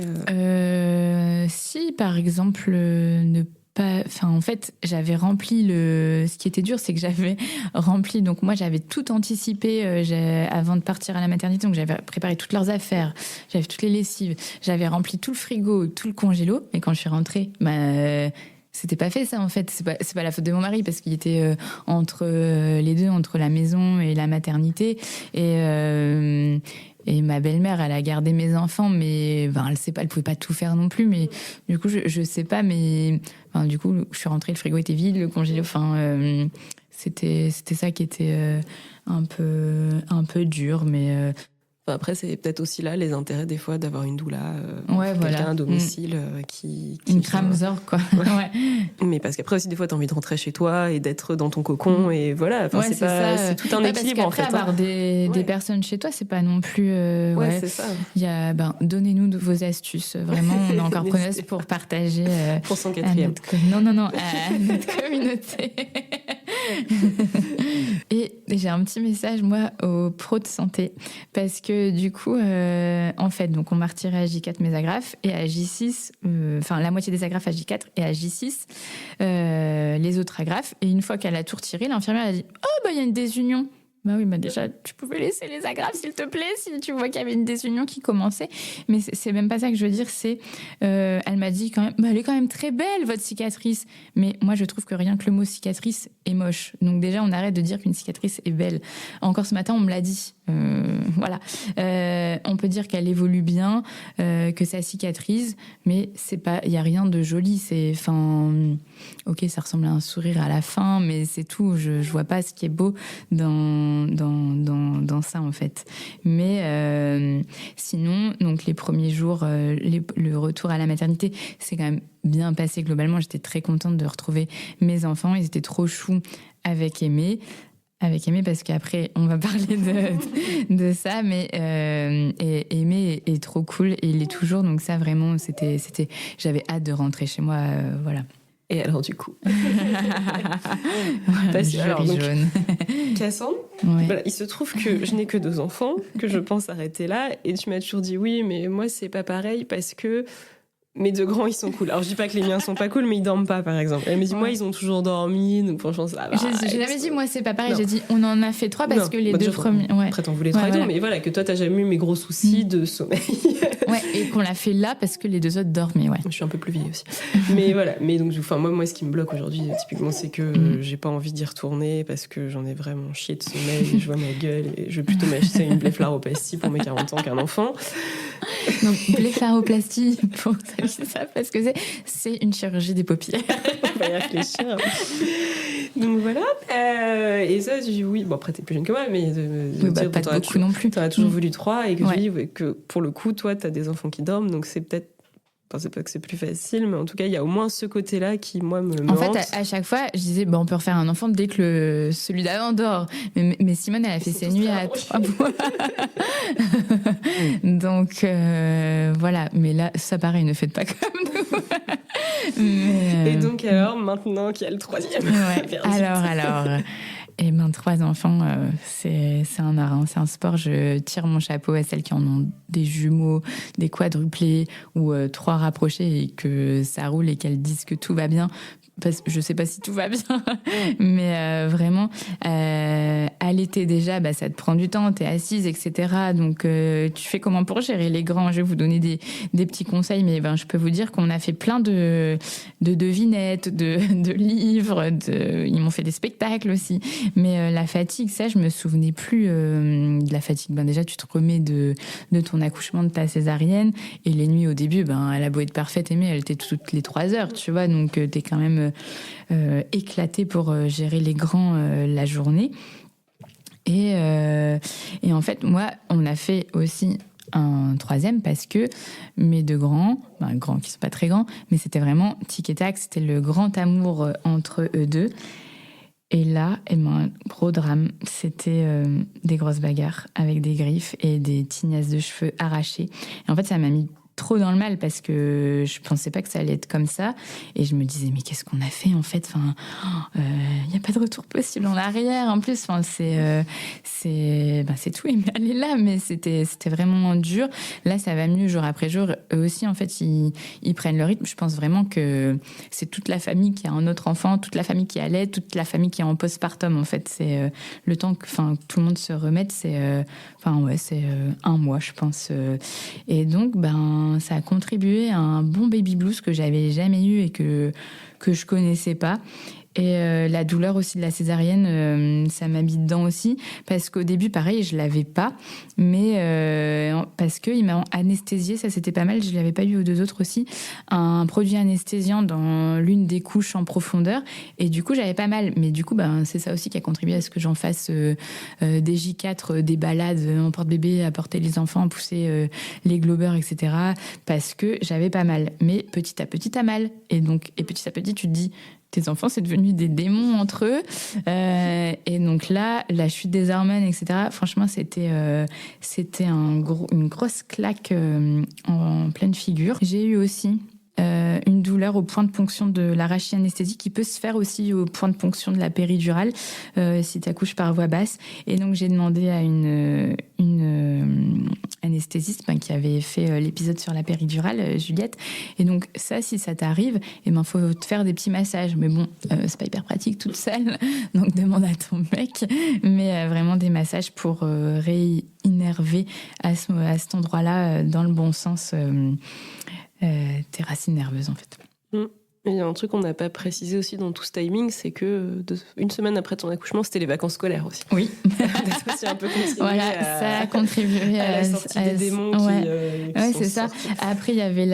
si, par exemple, ne Enfin, en fait, j'avais rempli ce qui était dur, c'est que j'avais rempli. Donc, moi, j'avais tout anticipé avant de partir à la maternité. Donc, j'avais préparé toutes leurs affaires. J'avais toutes les lessives. J'avais rempli tout le frigo, tout le congélo. Et quand je suis rentrée, c'était pas fait, ça, en fait. C'est pas la faute de mon mari, parce qu'il était entre les deux, entre la maison et la maternité. Et ma belle-mère, elle a gardé mes enfants, mais elle pouvait pas tout faire non plus. Mais du coup, je sais pas, mais du coup, je suis rentrée, le frigo était vide, le congélo, c'était ça qui était un peu dur, mais. Après, c'est peut-être aussi là les intérêts des fois d'avoir une doula, quelqu'un à domicile qui une Kramzor, quoi. Ouais. Mais parce qu'après aussi, des fois, t'as envie de rentrer chez toi et d'être dans ton cocon, et voilà. C'est tout un équilibre, en fait. Avoir des personnes chez toi, c'est pas non plus. C'est ça. Il y a, donnez-nous vos astuces. Vraiment, on est encore preneuse pour partager. Pour son 4e. Non, à notre communauté. Et j'ai un petit message, moi, aux pros de santé, parce que du coup, en fait, donc on m'a retiré à J4 mes agrafes, et à J6, la moitié des agrafes à J4, et à J6, les autres agrafes. Et une fois qu'elle a tout retiré, l'infirmière a dit « Oh, il y a une désunion !» Bah oui, déjà, tu pouvais laisser les agrafes, s'il te plaît, si tu vois qu'il y avait une désunion qui commençait. Mais c'est même pas ça que je veux dire, c'est... elle m'a dit quand même, elle est quand même très belle, votre cicatrice. Mais moi, je trouve que rien que le mot cicatrice est moche. Donc déjà, on arrête de dire qu'une cicatrice est belle. Encore ce matin, on me l'a dit. Voilà. On peut dire qu'elle évolue bien, que ça cicatrise, mais il y a rien de joli. Ok, ça ressemble à un sourire à la fin, mais c'est tout. Je vois pas ce qui est beau dans ça, en fait. Mais sinon, donc les premiers jours, le retour à la maternité, c'est quand même bien passé globalement. J'étais très contente de retrouver mes enfants. Ils étaient trop choux avec Aimé. Parce qu'après, on va parler de ça, mais Aimé est trop cool et il est toujours. Donc ça, vraiment, j'avais hâte de rentrer chez moi, voilà. Et alors, du coup jaune. Cassandre, voilà, il se trouve que je n'ai que 2 enfants, que je pense arrêter là, et tu m'as toujours dit oui, mais moi, c'est pas pareil, parce que mes 2 grands, ils sont cool. Alors, je dis pas que les miens sont pas cool, mais ils dorment pas, par exemple. Elle me dit, moi, ils ont toujours dormi, donc franchement, ça va. J'ai jamais dit, moi, c'est pas pareil. Non. J'ai dit, on en a fait 3 parce que les 2 premiers... Après, t'en voulais 3 et tout, mais voilà, que toi, t'as jamais eu mes gros soucis de sommeil. Ouais, et qu'on l'a fait là parce que les 2 autres dormaient, ouais. Je suis un peu plus vieille aussi. Mais voilà, mais donc, moi, ce qui me bloque aujourd'hui, typiquement, c'est que j'ai pas envie d'y retourner parce que j'en ai vraiment chié de sommeil, et je vois ma gueule, et je vais plutôt m'acheter une blépharoplastie pour mes 40 ans qu'un enfant. Donc, blépharoplastie, pour ceux qui savent pas ce que c'est une chirurgie des paupières. On va y réfléchir. Donc voilà. Et ça, je dis oui. Bon, après, t'es plus jeune que moi, mais pas beaucoup non plus. T'en as toujours voulu 3, et que je dis que pour le coup, toi, t'as des enfants qui dorment, donc c'est peut-être. Enfin, c'est pas que c'est plus facile, mais en tout cas, il y a au moins ce côté-là qui, moi, me En hante. fait, à chaque fois, je disais, on peut refaire un enfant dès que celui d'avant dort. Mais Simone, elle a fait ses nuits à 3 mois. Donc, voilà. Mais là, ça pareil, ne faites pas comme nous. Et donc, alors, maintenant qu'il y a le 3e. Ouais. Alors... Et 3 enfants, c'est un art, hein. C'est un sport. Je tire mon chapeau à celles qui en ont des jumeaux, des quadruplés ou 3 rapprochés, et que ça roule et qu'elles disent que tout va bien. Parce que je sais pas si tout va bien, mais vraiment, à l'été déjà, ça te prend du temps, t'es assise, etc. Donc, tu fais comment pour gérer les grands? Je vais vous donner des petits conseils, mais je peux vous dire qu'on a fait plein de devinettes, de livres, ils m'ont fait des spectacles aussi. Mais la fatigue, ça, je me souvenais plus de la fatigue. Déjà, tu te remets de ton accouchement, de ta césarienne, et les nuits au début, elle a beau être parfaite, Aimée, elle était toutes les 3 heures, tu vois, donc t'es quand même éclatée pour gérer les grands la journée. Et en fait, moi, on a fait aussi un 3e parce que mes 2 grands qui sont pas très grands, mais c'était vraiment tic et tac, c'était le grand amour entre eux 2. Et là, gros drame, c'était des grosses bagarres avec des griffes et des tignasses de cheveux arrachées. Et en fait, ça m'a mis trop dans le mal parce que je pensais pas que ça allait être comme ça. Et je me disais, mais qu'est-ce qu'on a fait en fait? Enfin, y a pas de retour possible en arrière. En plus, enfin, c'est tout. Elle est là, mais c'était vraiment dur. Là, ça va mieux jour après jour. Eux aussi, en fait, ils prennent le rythme. Je pense vraiment que c'est toute la famille qui a un autre enfant, toute la famille qui allait, toute la famille qui est en postpartum. En fait, c'est le temps que, tout le monde se remette. C'est un mois, je pense. Et donc, ça a contribué à un bon baby blues que j'avais jamais eu et que je connaissais pas. Et la douleur aussi de la césarienne, ça m'a mis dedans aussi. Parce qu'au début, pareil, je l'avais pas. Mais parce qu'ils m'ont anesthésié, ça c'était pas mal. Je l'avais pas eu aux 2 autres aussi. Un produit anesthésiant dans l'une des couches en profondeur. Et du coup, j'avais pas mal. Mais du coup, c'est ça aussi qui a contribué à ce que j'en fasse des J4, des balades en porte-bébé, à porter les enfants, à pousser les globeurs, etc. Parce que j'avais pas mal. Mais petit à petit, t'as mal. Et petit à petit, tu te dis... Tes enfants, c'est devenu des démons entre eux. Et donc là, la chute des hormones, etc., franchement, c'était une grosse claque en pleine figure. J'ai eu aussi une douleur au point de ponction de la rachis anesthésie qui peut se faire aussi au point de ponction de la péridurale si tu accouches par voie basse. Et donc, j'ai demandé à une anesthésiste qui avait fait l'épisode sur la péridurale, Juliette. Et donc, ça, si ça t'arrive, faut te faire des petits massages. Mais bon, c'est pas hyper pratique toute seule. Donc, demande à ton mec. Mais vraiment des massages pour réinnerver à cet endroit-là dans le bon sens tes racines nerveuses en fait. Il y a un truc qu'on n'a pas précisé aussi dans tout ce timing, c'est que une semaine après ton accouchement, c'était les vacances scolaires aussi. Oui. Peut-être aussi un peu contribué ça a contribué à la sortie des démons qui sont ça. Sortis. Après, il y avait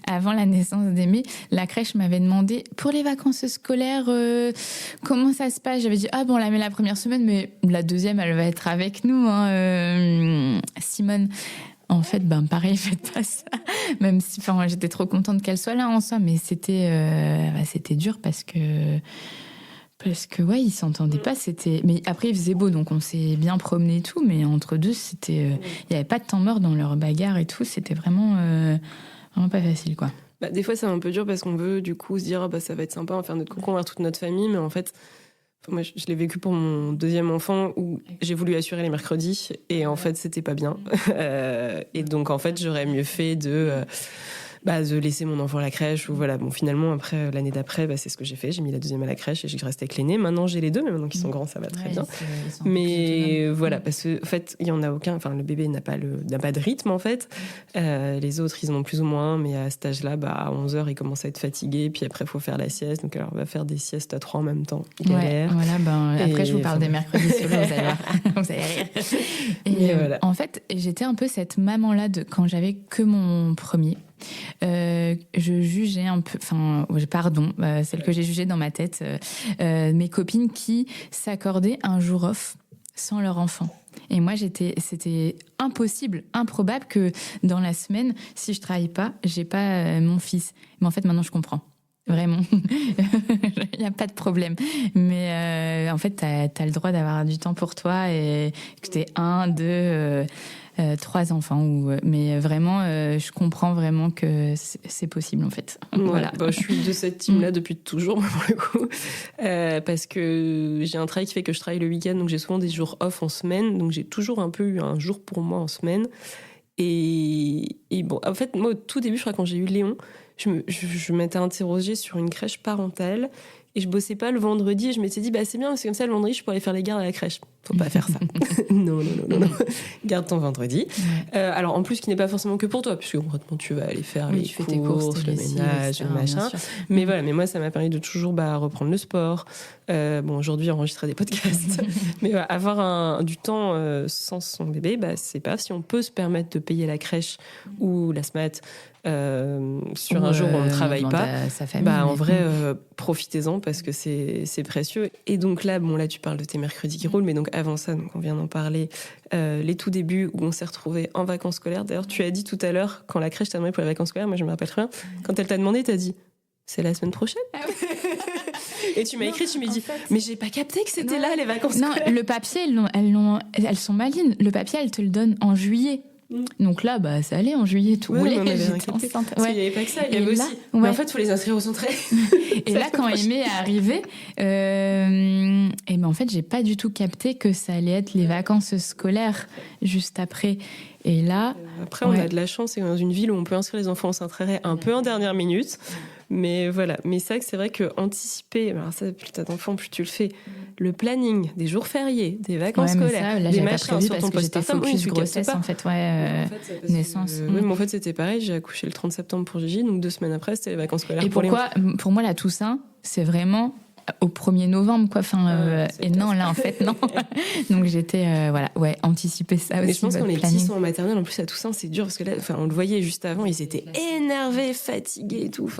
avant la naissance d'Aimé, la crèche m'avait demandé pour les vacances scolaires, comment ça se passe. J'avais dit on la met la première semaine, mais la deuxième, elle va être avec nous, Simone. En fait, pareil, faites pas ça. Même si, j'étais trop contente qu'elle soit là en soi, mais c'était dur parce que ils s'entendaient pas. Mais après, il faisait beau, donc on s'est bien promené et tout. Mais entre deux, il y avait pas de temps mort dans leur bagarre et tout. C'était vraiment pas facile, quoi. Des fois, c'est un peu dur parce qu'on veut du coup se dire ça va être sympa, on va faire notre cocon vers toute notre famille, mais en fait. Moi, je l'ai vécu pour mon deuxième enfant où j'ai voulu assurer les mercredis et en fait, c'était pas bien. Et donc, en fait, j'aurais mieux fait de laisser mon enfant à la crèche ou voilà. Bon, finalement, après, l'année d'après, c'est ce que j'ai fait. J'ai mis la deuxième à la crèche et j'ai resté avec l'aîné. Maintenant, j'ai les deux, mais maintenant qu'ils sont grands, ça va très bien. Mais voilà, parce que, en fait, il y en a aucun. Enfin, le bébé n'a pas de rythme, en fait. Les autres, ils en ont plus ou moins, mais à cet âge-là, à 11h, ils commencent à être fatigués. Puis après, il faut faire la sieste. Donc, alors, on va faire des siestes à 3 en même temps. Galère. Ouais, voilà, après, je vous parle des mercredis solo, vous allez voir. Vous allez rire. Et voilà. En fait, j'étais un peu cette maman-là quand j'avais que mon premier. Je jugeais un peu, celle que j'ai jugée dans ma tête, mes copines qui s'accordaient un jour off sans leur enfant. Et moi, c'était impossible, improbable que dans la semaine, si je travaille pas, j'ai pas mon fils. Mais en fait, maintenant, je comprends. Vraiment. Il n'y a pas de problème. Mais en fait, t'as le droit d'avoir du temps pour toi et que t'aies 1, 2... 3 enfants, mais vraiment, je comprends vraiment que c'est possible en fait. Voilà. Je suis de cette team-là depuis toujours, pour le coup, parce que j'ai un travail qui fait que je travaille le week-end, donc j'ai souvent des jours off en semaine, donc j'ai toujours un peu eu un jour pour moi en semaine. Et bon, en fait, moi, au tout début, je crois, quand j'ai eu Léon, je m'étais interrogée sur une crèche parentale. Et je bossais pas le vendredi et je m'étais dit, c'est bien, parce que comme ça, le vendredi, je pourrais aller faire les gardes à la crèche. Faut pas faire ça. Non. Garde ton vendredi. Ouais. Alors, en plus, qui n'est pas forcément que pour toi, puisque concrètement, tu vas aller faire les courses, le ménage, le machin. Mais voilà, mais moi, ça m'a permis de toujours reprendre le sport. Aujourd'hui, enregistrer des podcasts. Mais avoir du temps sans son bébé, c'est pas si on peut se permettre de payer la crèche ou la SMAT sur un jour où on ne travaille pas. En vrai, profitez-en parce que c'est précieux. Et donc là, tu parles de tes mercredis qui roulent, mais donc avant ça, on vient d'en parler, les tout débuts où on s'est retrouvés en vacances scolaires. D'ailleurs, tu as dit tout à l'heure, quand la crèche t'a demandé pour les vacances scolaires, moi je me rappelle très bien, quand elle t'a demandé, t'as dit, c'est la semaine prochaine. Et tu m'as écrit, tu m'as dit, mais j'ai pas capté que c'était là les vacances scolaires. Non, le papier, elles sont malines. Le papier, elles te le donnent en juillet. Donc là, ça allait en juillet, tout roulait. J'étais enceinte. Il n'y avait pas que ça, il y avait aussi. Mais en fait, il faut les inscrire au centre. Et là, quand Aimé est arrivé, et en fait, j'ai pas du tout capté que ça allait être les vacances scolaires juste après. Et là, après, on a de la chance, c'est dans une ville où on peut inscrire les enfants au Saint-Tréret un peu en dernière minute. Mais voilà. Mais c'est vrai que anticiper, alors ça, plus t'as d'enfants, plus tu le fais. Le planning des jours fériés, des vacances scolaires, là, des machins sur ton postpartum. Focus grossesse, en fait, naissance. Oui, mais en fait, c'était pareil. J'ai accouché le 30 septembre pour Gigi, donc 2 semaines après, c'était les vacances scolaires. Et pourquoi, pour moi, la Toussaint, c'est vraiment au 1er novembre, quoi. Et non, là, en fait, non. Donc j'étais, anticiper ça aussi. Mais je pense qu'on les petits sont en maternelle, en plus à Toussaint, c'est dur parce que là, on le voyait juste avant, ils étaient énervés, fatigués et tout.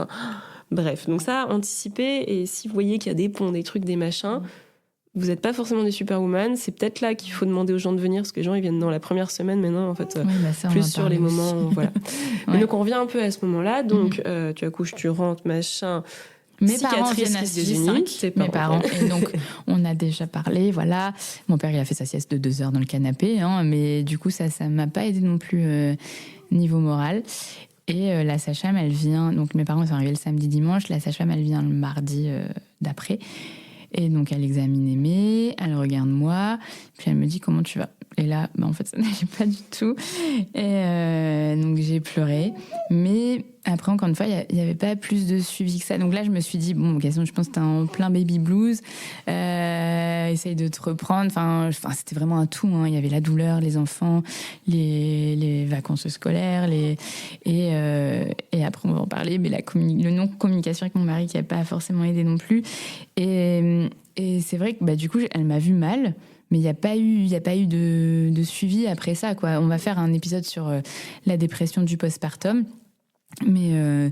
Bref, donc ça, anticiper. Et si vous voyez qu'il y a des ponts, des trucs, des machins, vous n'êtes pas forcément des superwoman. C'est peut-être là qu'il faut demander aux gens de venir, parce que les gens, ils viennent dans la première semaine, mais non, en fait, plus sur les moments. Voilà. Mais donc, on revient un peu à ce moment-là. Donc, tu accouches, tu rentres, machin. Mes parents viennent à 6h05, mes parents. Et donc, on a déjà parlé, voilà. Mon père, il a fait sa sieste de 2 heures dans le canapé, mais du coup, ça m'a pas aidé non plus niveau moral. Et la sage-femme, elle vient... Donc, mes parents sont arrivés le samedi, dimanche. La sage-femme, elle vient le mardi d'après. Et donc, elle examine Aimé, elle regarde moi, puis elle me dit « Comment tu vas ?» Et là, en fait, ça n'allait pas du tout. Et donc, j'ai pleuré. Mais après, encore une fois, il n'y avait pas plus de suivi que ça. Donc là, je me suis dit, je pense que t'es en plein baby blues. Essaye de te reprendre. Enfin, c'était vraiment un tout. Il y avait la douleur, les enfants, les vacances scolaires. Et après, on va en parler. Mais le non-communication avec mon mari qui n'a pas forcément aidé non plus. Et c'est vrai que du coup, elle m'a vu mal. Mais il n'y a pas eu de suivi après ça, quoi. On va faire un épisode sur la dépression du postpartum. Mais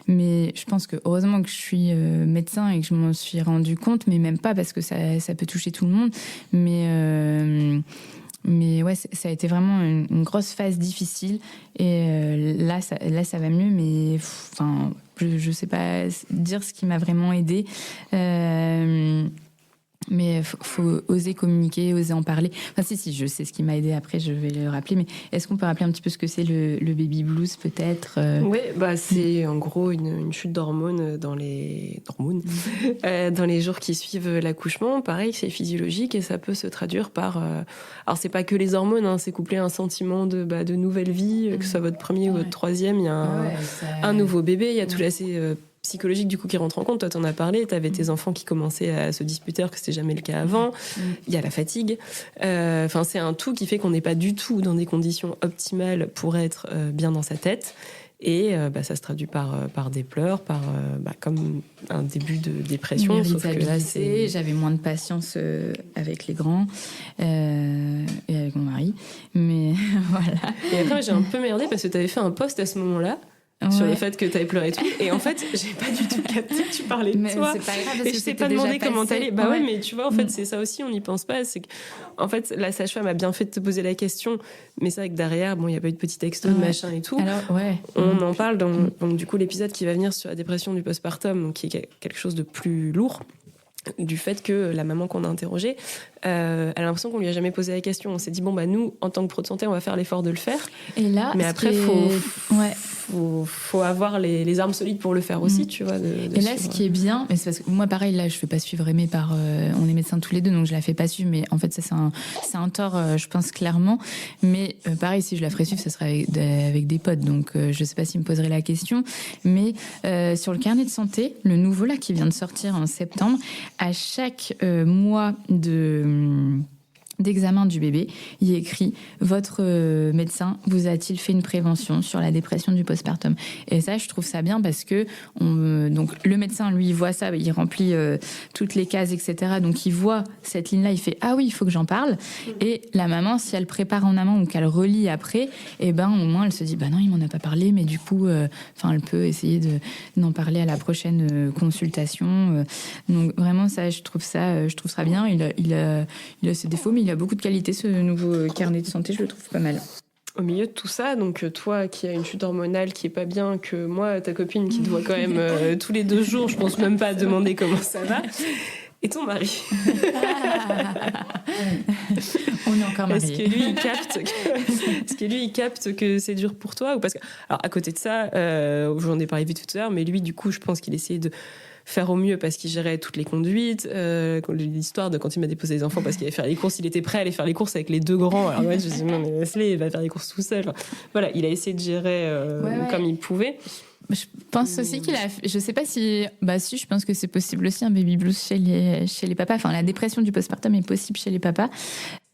je pense que heureusement que je suis médecin et que je m'en suis rendu compte, mais même pas parce que ça peut toucher tout le monde. Mais ouais, ça a été vraiment une grosse phase difficile. Et là, ça va mieux, mais je sais pas dire ce qui m'a vraiment aidée. Mais faut oser communiquer, oser en parler. Enfin, si, je sais ce qui m'a aidé. Après, je vais le rappeler. Mais est-ce qu'on peut rappeler un petit peu ce que c'est le baby blues, peut-être Oui, c'est en gros une chute d'hormones dans les jours qui suivent l'accouchement. Pareil, c'est physiologique et ça peut se traduire par... Alors, c'est pas que les hormones, c'est couplé à un sentiment de nouvelle vie, que ce soit votre premier ou votre troisième. Il y a un nouveau bébé, il y a tout l'assez... psychologique du coup qui rentre en compte. Toi, t'en as parlé, t'avais tes enfants qui commençaient à se disputer alors que c'était jamais le cas avant. Il y a la fatigue. C'est un tout qui fait qu'on n'est pas du tout dans des conditions optimales pour être bien dans sa tête. Et ça se traduit par des pleurs, comme un début de dépression. Sauf que là, j'avais moins de patience avec les grands et avec mon mari. Mais voilà. Et après, j'ai un peu merdé parce que t'avais fait un post à ce moment-là sur le fait que t'avais pleuré et tout. Et en fait, j'ai pas du tout capté que tu parlais de toi. C'est pas grave parce et je t'ai pas demandé comment t'allais. Ouais, mais tu vois, en fait, c'est ça aussi, on n'y pense pas. C'est que, en fait, la sage-femme a bien fait de te poser la question, mais c'est vrai que derrière, il y a pas eu de petit texto, de machin et tout. Alors, on en parle donc du coup, l'épisode qui va venir sur la dépression du postpartum, donc, qui est quelque chose de plus lourd. Du fait que la maman qu'on a interrogée, elle a l'impression qu'on lui a jamais posé la question. On s'est dit, nous, en tant que pro de santé, on va faire l'effort de le faire. Et là, mais après, faut avoir les armes solides pour le faire aussi, tu vois. Et là, ce qui est bien, mais c'est parce que moi, pareil, là, je fais pas suivre Aimé par... on est médecins tous les deux, donc je la fais pas suivre, mais en fait, ça, c'est un tort, je pense, clairement. Mais pareil, si je la ferais suivre, ça serait avec des potes, donc je sais pas s'il me poserait la question. Mais sur le carnet de santé, le nouveau, là, qui vient de sortir en septembre, à chaque mois d'examen du bébé, il y a écrit « Votre médecin vous a-t-il fait une prévention sur la dépression du postpartum ?» Et ça, je trouve ça bien parce que donc, le médecin, lui, il voit ça, il remplit toutes les cases, etc. Donc, il voit cette ligne-là, il fait « Ah oui, il faut que j'en parle. » Et la maman, si elle prépare en amont ou qu'elle relit après, au moins, elle se dit « non, il m'en a pas parlé, mais du coup, elle peut essayer d'en parler à la prochaine consultation. » Donc, vraiment, ça, je trouve ça bien. Il a ses défauts, mais il a beaucoup de qualité, ce nouveau carnet de santé, je le trouve pas mal. Au milieu de tout ça, donc toi qui as une chute hormonale qui est pas bien, que moi, ta copine qui te voit quand même tous les 2 jours, je pense même pas à demander comment ça va. Et ton mari? On est encore mariés. Est-ce que lui, il capte que c'est dur pour toi ou parce que... Alors, à côté de ça, j'en ai parlé vite tout à l'heure, mais lui, du coup, je pense qu'il essayait de faire au mieux parce qu'il gérait toutes les conduites. L'histoire de quand il m'a déposé les enfants parce qu'il allait faire les courses, il était prêt à aller faire les courses avec les 2 grands. Alors, ouais, je me suis dit, non, mais laisse-les, il va faire les courses tout seul. Enfin, voilà, il a essayé de gérer comme il pouvait. Je pense aussi qu'il a... Je sais pas si... Bah si, je pense que c'est possible aussi, un baby blues chez les papas. Enfin, la dépression du postpartum est possible chez les papas.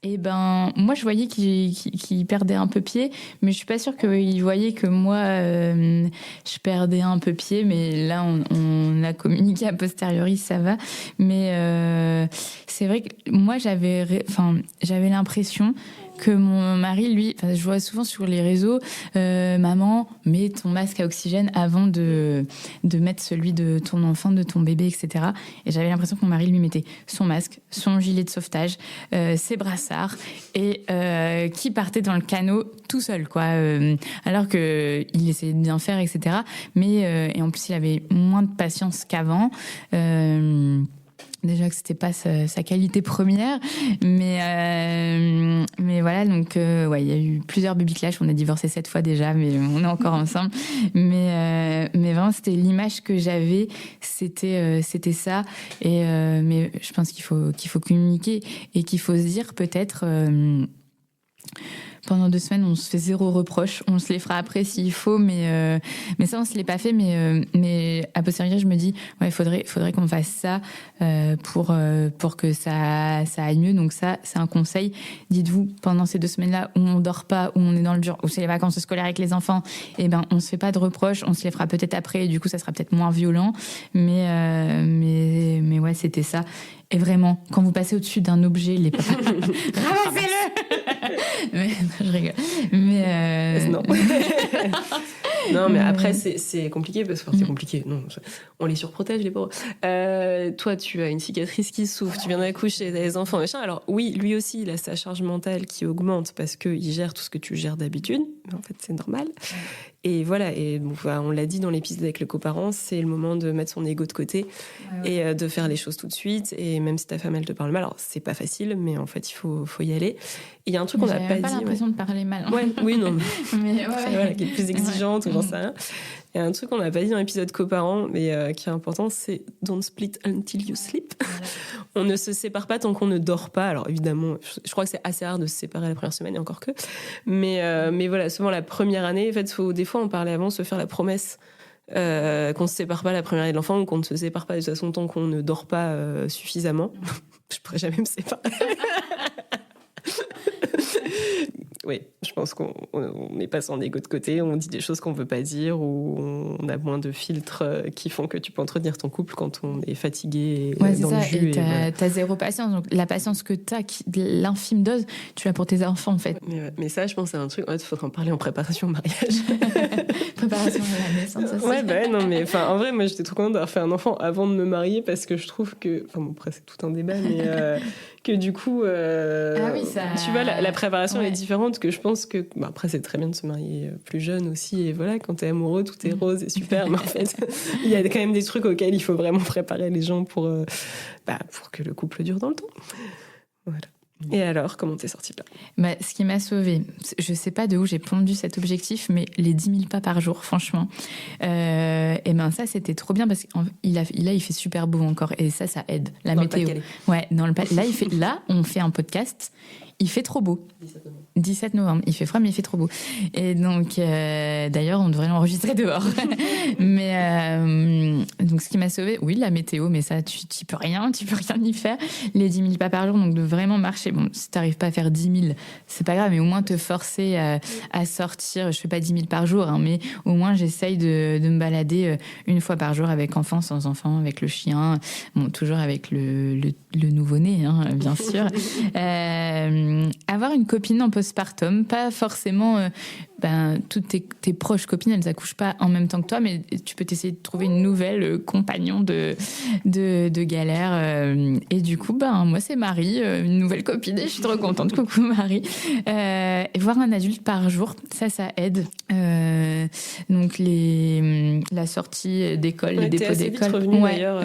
Et ben, moi, je voyais qu'il perdait un peu pied, mais je suis pas sûre qu'il voyait que moi, je perdais un peu pied. Mais là, on a communiqué a posteriori, ça va. Mais c'est vrai que moi, j'avais l'impression que mon mari, lui, je vois souvent sur les réseaux, maman, mets ton masque à oxygène avant de mettre celui de ton enfant, de ton bébé, etc. Et j'avais l'impression que mon mari lui mettait son masque, son gilet de sauvetage, ses brassards, et qui partait dans le canot tout seul, quoi. Alors que il essayait de bien faire, etc. Mais et en plus, il avait moins de patience qu'avant. Déjà que c'était pas sa qualité première, mais voilà, donc ouais, il y a eu plusieurs baby clash, on a divorcé 7 fois déjà, mais on est encore ensemble. Mais vraiment, c'était l'image que j'avais, c'était ça. Et mais je pense qu'il faut communiquer et qu'il faut se dire peut-être. Pendant 2 semaines, on se fait 0 reproche. On se les fera après s'il faut, mais ça, on se l'est pas fait. Mais a posteriori, je me dis, ouais, faudrait qu'on fasse ça pour que ça aille mieux. Donc ça, c'est un conseil. Dites-vous, pendant ces 2 semaines-là où on dort pas, où on est dans le dur, où c'est les vacances scolaires avec les enfants, eh ben, on se fait pas de reproches. On se les fera peut-être après. Et du coup, ça sera peut-être moins violent. Mais ouais, c'était ça. Et vraiment, quand vous passez au-dessus d'un objet, les papas, ramassez-le. Mais non, je rigole. Mais non. Non, mais après, c'est compliqué parce que c'est compliqué. Non, on les surprotège, les pauvres. Toi, tu as une cicatrice qui s'ouvre, tu viens d'accoucher, t'as des enfants, machin. Alors, oui, lui aussi, il a sa charge mentale qui augmente parce qu'il gère tout ce que tu gères d'habitude. En fait, c'est normal. Et voilà, et bon, on l'a dit dans l'épisode avec le coparent, c'est le moment de mettre son ego de côté et de faire les choses tout de suite. Et même si ta femme, elle te parle mal, alors c'est pas facile, mais en fait, il faut y aller. Et il y a un truc qu'on n'a pas dit. J'ai l'impression de parler mal. Ouais, oui, non. Mais voilà, qui est plus exigeante ou j'en sais rien. Il y a un truc qu'on n'a pas dit dans l'épisode coparent, mais qui est important, c'est don't split until you sleep. On ne se sépare pas tant qu'on ne dort pas. Alors évidemment, je crois que c'est assez rare de se séparer la première semaine, et encore que. Mais voilà, souvent la première année, en fait, des fois, on parlait avant, se faire la promesse qu'on ne se sépare pas la première année de l'enfant ou qu'on ne se sépare pas de toute façon tant qu'on ne dort pas suffisamment. Je pourrais jamais me séparer. Oui, je pense qu'on met pas son ego de côté, on dit des choses qu'on veut pas dire ou on a moins de filtres qui font que tu peux entretenir ton couple quand on est fatigué et ouais, dans c'est le ça. jus. Et t'as 0 patience. Donc la patience que t'as, l'infime dose, tu l'as pour tes enfants en fait. Mais ça, je pense, c'est un truc. Il faudrait en parler en préparation au mariage. Préparation à la naissance aussi. Ouais, non, mais en vrai, moi, j'étais trop contente d'avoir fait un enfant avant de me marier parce que je trouve que. Enfin, bon, après, c'est tout un débat, mais que du coup. Ah oui, ça... Tu vois, la préparation ouais. est différente que je pense que. Bah, après, c'est très bien de se marier plus jeune aussi. Et voilà, quand t'es amoureux, tout est rose et super. Mais en fait, il y a quand même des trucs auxquels il faut vraiment préparer les gens pour que le couple dure dans le temps. Voilà. Et alors, comment t'es sortie de là ? Ce qui m'a sauvée, je sais pas de où j'ai pondu cet objectif, mais les 10 000 pas par jour, franchement. Et ça, c'était trop bien parce qu'il fait super beau encore. Et ça aide. La météo. Ouais, là, on fait un podcast. Il fait trop beau. 17 novembre. Il fait froid, mais il fait trop beau. Et donc, d'ailleurs, on devrait l'enregistrer dehors. Mais donc, ce qui m'a sauvée, oui, la météo, mais ça, tu peux rien y faire. Les 10 000 pas par jour, donc de vraiment marcher. Bon, si t'arrives pas à faire 10 000, c'est pas grave, mais au moins te forcer à sortir. Je fais pas 10 000 par jour, hein, mais au moins, j'essaye de me balader 1 fois par jour avec enfant, sans enfant, avec le chien. Bon, toujours avec le nouveau-né, hein, bien sûr. Avoir une copine en postpartum, pas forcément toutes tes proches copines, elles accouchent pas en même temps que toi, mais tu peux t'essayer de trouver une nouvelle compagnon de galère. Et du coup, moi, c'est Marie, une nouvelle copine, et je suis trop contente. Coucou Marie. Et voir un adulte par jour, ça aide. Donc, la sortie d'école, les dépôts d'école. T'es assez vite revenue d'ailleurs.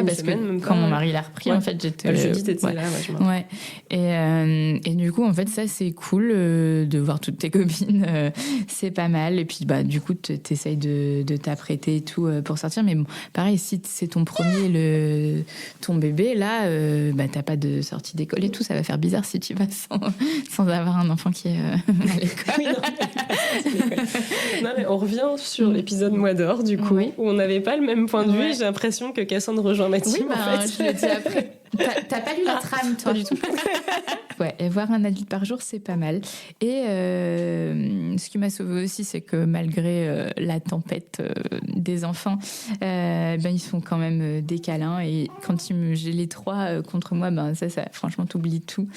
Parce que quand mon mari l'a repris, en fait, j'étais. Le jeudi, t'étais là, je me rappelle. Et du coup, en fait, ça, c'est cool de voir toutes tes copines. C'est pas mal. Et puis, du coup, t'essayes de t'apprêter et tout pour sortir. Mais bon, pareil, si c'est ton premier, ton bébé, là, t'as pas de sortie d'école et tout. Ça va faire bizarre si tu vas sans avoir un enfant qui est à l'école. Oui, non, mais on revient sur l'épisode Mois d'or, du coup, où on n'avait pas le même point de vue. Et j'ai l'impression que Cassandre rejoint Mathilde. Oui, en fait. Je l'ai dit après. T'as pas lu la trame, toi? Pas du tout. Et voir un adulte par jour, c'est pas mal. Et ce qui m'a sauvée aussi, c'est que malgré la tempête des enfants, ils font quand même des câlins. Et quand j'ai les trois contre moi, ça franchement, t'oublies tout.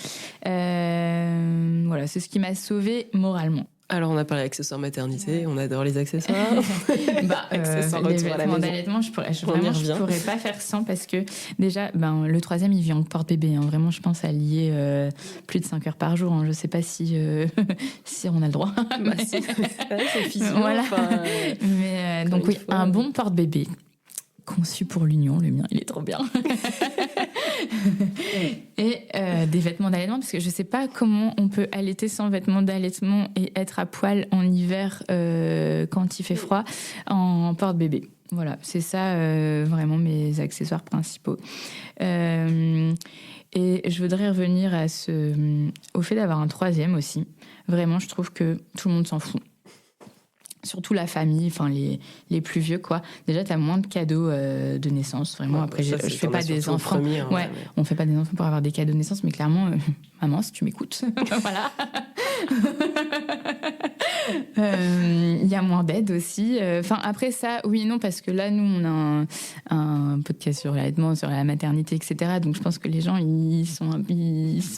Voilà, c'est ce qui m'a sauvée moralement. Alors, on a parlé accessoires maternité, on adore les accessoires. Accessoires les vêtements d'allaitement, je pourrais pas faire sans parce que déjà, le troisième, il vient en porte-bébé. Hein. Vraiment, je pense à lier plus de 5 heures par jour. Hein. Je sais pas si on a le droit. C'est physio. Voilà. Mais donc oui, un bon porte-bébé conçu pour l'union. Le mien, il est trop bien. Et des vêtements d'allaitement, parce que je sais pas comment on peut allaiter sans vêtements d'allaitement et être à poil en hiver quand il fait froid en porte-bébé. Voilà, c'est ça vraiment mes accessoires principaux. Et je voudrais revenir au fait d'avoir un troisième aussi. Vraiment, je trouve que tout le monde s'en fout. Surtout la famille, enfin les plus vieux, quoi. Déjà, t'as moins de cadeaux de naissance, vraiment. Après, je fais pas des enfants. On fait pas des enfants pour avoir des cadeaux de naissance, mais clairement, maman, si tu m'écoutes, voilà. Il y a moins d'aide aussi. Après ça, oui et non, parce que là, nous, on a un podcast sur l'allaitement, sur la maternité, etc. Donc, je pense que les gens, ils sont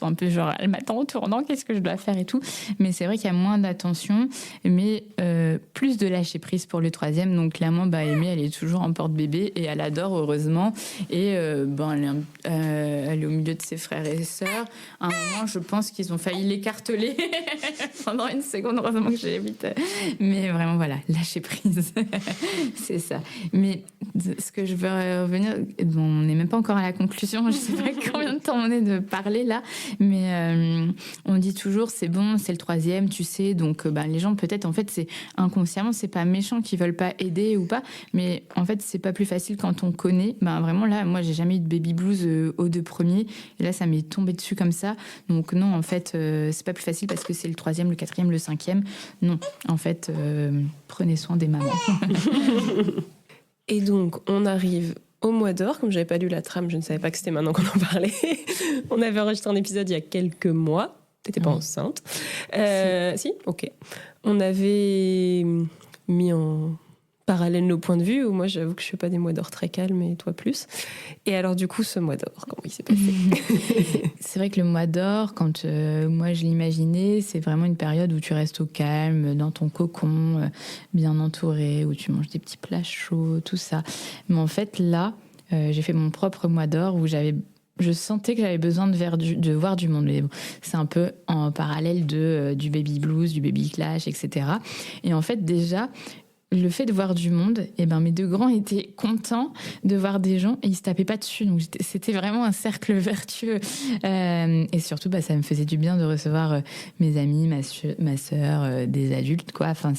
un peu genre, elle m'attend au tournant, qu'est-ce que je dois faire et tout. Mais c'est vrai qu'il y a moins d'attention, mais plus de lâcher prise pour le troisième. Donc, clairement, Aimée, elle est toujours en porte-bébé et elle adore, heureusement. Et elle est au milieu de ses frères et sœurs. À un moment, je pense qu'ils ont failli l'écarteler pendant une seconde. Heureusement que j'ai vite. Mais vraiment, voilà, lâcher prise. C'est ça. Mais ce que je veux revenir, on n'est même pas encore à la conclusion. Je sais pas combien de temps on est de parler là. Mais on dit toujours, c'est bon, c'est le troisième, tu sais. Donc, les gens, peut-être, en fait, c'est inconsciemment, c'est pas méchant qu'ils veulent pas aider ou pas. Mais en fait, c'est pas plus facile quand on connaît. Vraiment, là, moi, j'ai jamais eu de baby blues aux 2 premiers. Et là, ça m'est tombé dessus comme ça. Donc, non, en fait, c'est pas plus facile parce que c'est le 3e, le 4e, le 5e. Non, en fait, prenez soin des mamans. Et donc, on arrive au Mois d'or. Comme j'avais pas lu la trame, je ne savais pas que c'était maintenant qu'on en parlait. On avait enregistré un épisode il y a quelques mois. T'étais pas enceinte. Si, ok. On avait mis en parallèle nos points de vue, où moi, j'avoue que je fais pas des Mois d'or très calmes, et toi plus. Et alors, du coup, ce Mois d'or, comment il s'est passé? C'est vrai que le Mois d'or, quand moi je l'imaginais, c'est vraiment une période où tu restes au calme, dans ton cocon, bien entouré, où tu manges des petits plats chauds, tout ça. Mais en fait, là, j'ai fait mon propre Mois d'or où je sentais que j'avais besoin de voir du monde. Mais bon, c'est un peu en parallèle du baby blues, du baby clash, etc. Et en fait, déjà, le fait de voir du monde, mes 2 grands étaient contents de voir des gens et ils se tapaient pas dessus. Donc c'était vraiment un cercle vertueux. Et surtout, ça me faisait du bien de recevoir mes amis, ma sœur, des adultes, quoi. Enfin,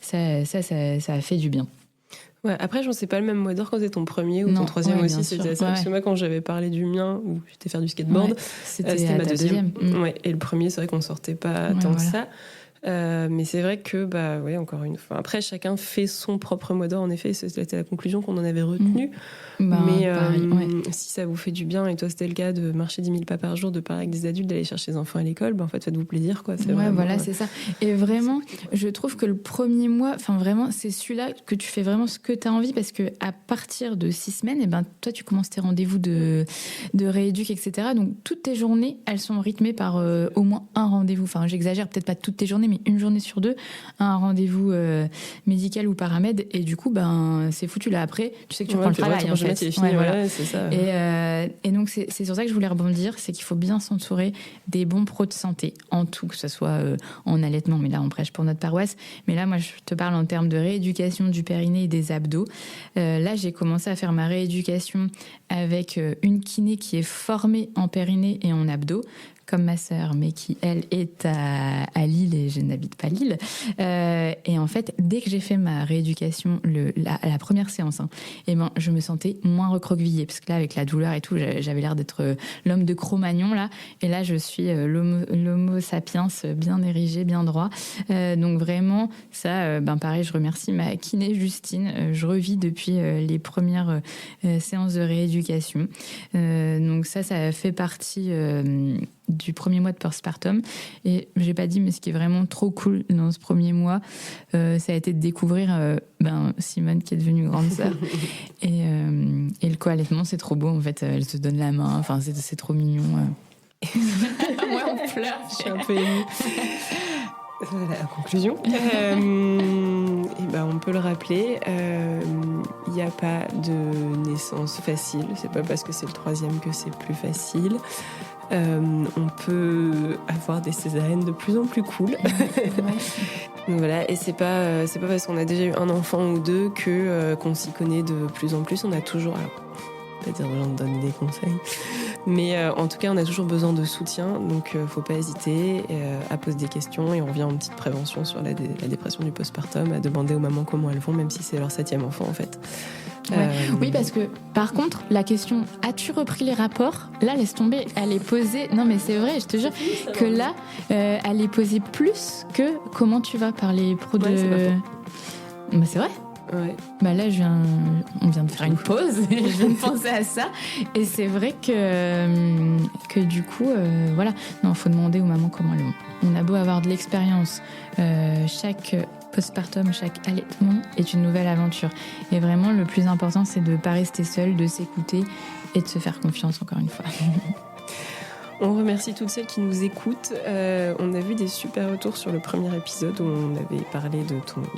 ça a fait du bien. Ouais, après, je sais pas le même Mois d'or quand c'était ton premier ou ton troisième aussi. C'était ça. Parce que moi, quand j'avais parlé du mien, où j'étais faire du skateboard, c'était ma deuxième. Ouais, et le premier, c'est vrai qu'on sortait pas tant que ça. Mais c'est vrai que, encore une fois. Après, chacun fait son propre Mois d'or, en effet. C'était la conclusion qu'on en avait retenue. Si ça vous fait du bien, et toi, c'était le cas de marcher 10 000 pas par jour, de parler avec des adultes, d'aller chercher les enfants à l'école, en fait, faites-vous plaisir, quoi. C'est vraiment, voilà, c'est ça. Et vraiment, je trouve que le premier mois, vraiment, c'est celui-là que tu fais vraiment ce que tu as envie, parce que à partir de 6 semaines, toi, tu commences tes rendez-vous de rééduc, etc. Donc, toutes tes journées, elles sont rythmées par au moins un rendez-vous. Enfin, j'exagère, peut-être pas toutes tes journées, mais une journée sur 2 à un rendez-vous médical ou paramède, et du coup, c'est foutu là. Après, tu sais que tu reprends le travail, en fait. C'est fini, voilà. C'est ça. Et donc, c'est sur ça que je voulais rebondir, c'est qu'il faut bien s'entourer des bons pros de santé, en tout, que ce soit en allaitement, mais là, on prêche pour notre paroisse. Mais là, moi, je te parle en termes de rééducation du périnée et des abdos. Là, j'ai commencé à faire ma rééducation avec une kiné qui est formée en périnée et en abdos, comme ma sœur, mais qui, elle, est à Lille et je n'habite pas Lille. Et en fait, dès que j'ai fait ma rééducation, la première séance, je me sentais moins recroquevillée, parce que là, avec la douleur et tout, j'avais l'air d'être l'homme de Cro-Magnon, là. Et là, je suis l'homo sapiens bien érigé, bien droit. Donc vraiment, ça, pareil, je remercie ma kiné Justine. Je revis depuis les premières séances de rééducation. Donc ça fait partie du premier mois de postpartum. Et j'ai pas dit, mais ce qui est vraiment trop cool dans ce premier mois, ça a été de découvrir Simone, qui est devenue grande sœur. Et le co-allaitement, c'est trop beau, en fait. Elle se donne la main, enfin, c'est trop mignon. Moi, on pleure, je suis un peu émue. La conclusion. On peut le rappeler, il n'y a pas de naissance facile. C'est pas parce que c'est le 3e que c'est plus facile. On peut avoir des césariennes de plus en plus cool. Donc voilà, et c'est pas parce qu'on a déjà eu un enfant ou 2 qu'on s'y connaît de plus en plus. On a toujours, alors, pas dire aux gens de donner des conseils, mais en tout cas, on a toujours besoin de soutien. Donc, faut pas hésiter à poser des questions, et on revient en petite prévention sur la dépression du postpartum, à demander aux mamans comment elles vont, même si c'est leur 7e enfant en fait. Oui, parce que par contre, la question « As-tu repris les rapports ?» Là, laisse tomber, elle est posée... Non, mais c'est vrai, je te jure que là, elle est posée plus que « Comment tu vas » par les pros de... C'est vrai. Ouais. Là, on vient de faire une pause et je viens de penser à ça. Et c'est vrai que du coup, voilà. Non, il faut demander aux mamans comment elles vont. On a beau avoir de l'expérience, chaque postpartum, chaque allaitement est une nouvelle aventure. Et vraiment, le plus important, c'est de ne pas rester seul, de s'écouter et de se faire confiance, encore une fois. On remercie toutes celles qui nous écoutent. On a vu des super retours sur le premier épisode où on avait parlé de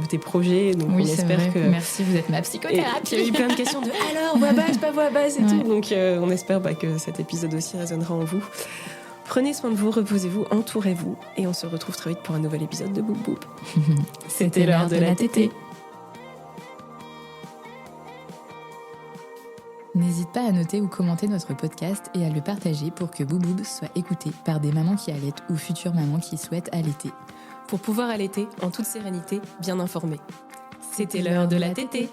tes projets. Donc oui, on espère vrai. que... Merci, vous êtes ma psychothérapie. Il y a eu plein de questions de « Alors, voix basse, pas voix basse » et tout. Donc on espère que cet épisode aussi résonnera en vous. Prenez soin de vous, reposez-vous, entourez-vous. Et on se retrouve très vite pour un nouvel épisode de Boop Boop. C'était l'heure de la tétée. N'hésite pas à noter ou commenter notre podcast et à le partager pour que Boop Boop soit écouté par des mamans qui allaitent ou futures mamans qui souhaitent allaiter. Pour pouvoir allaiter en toute sérénité, bien informée. C'était l'heure de la tétée.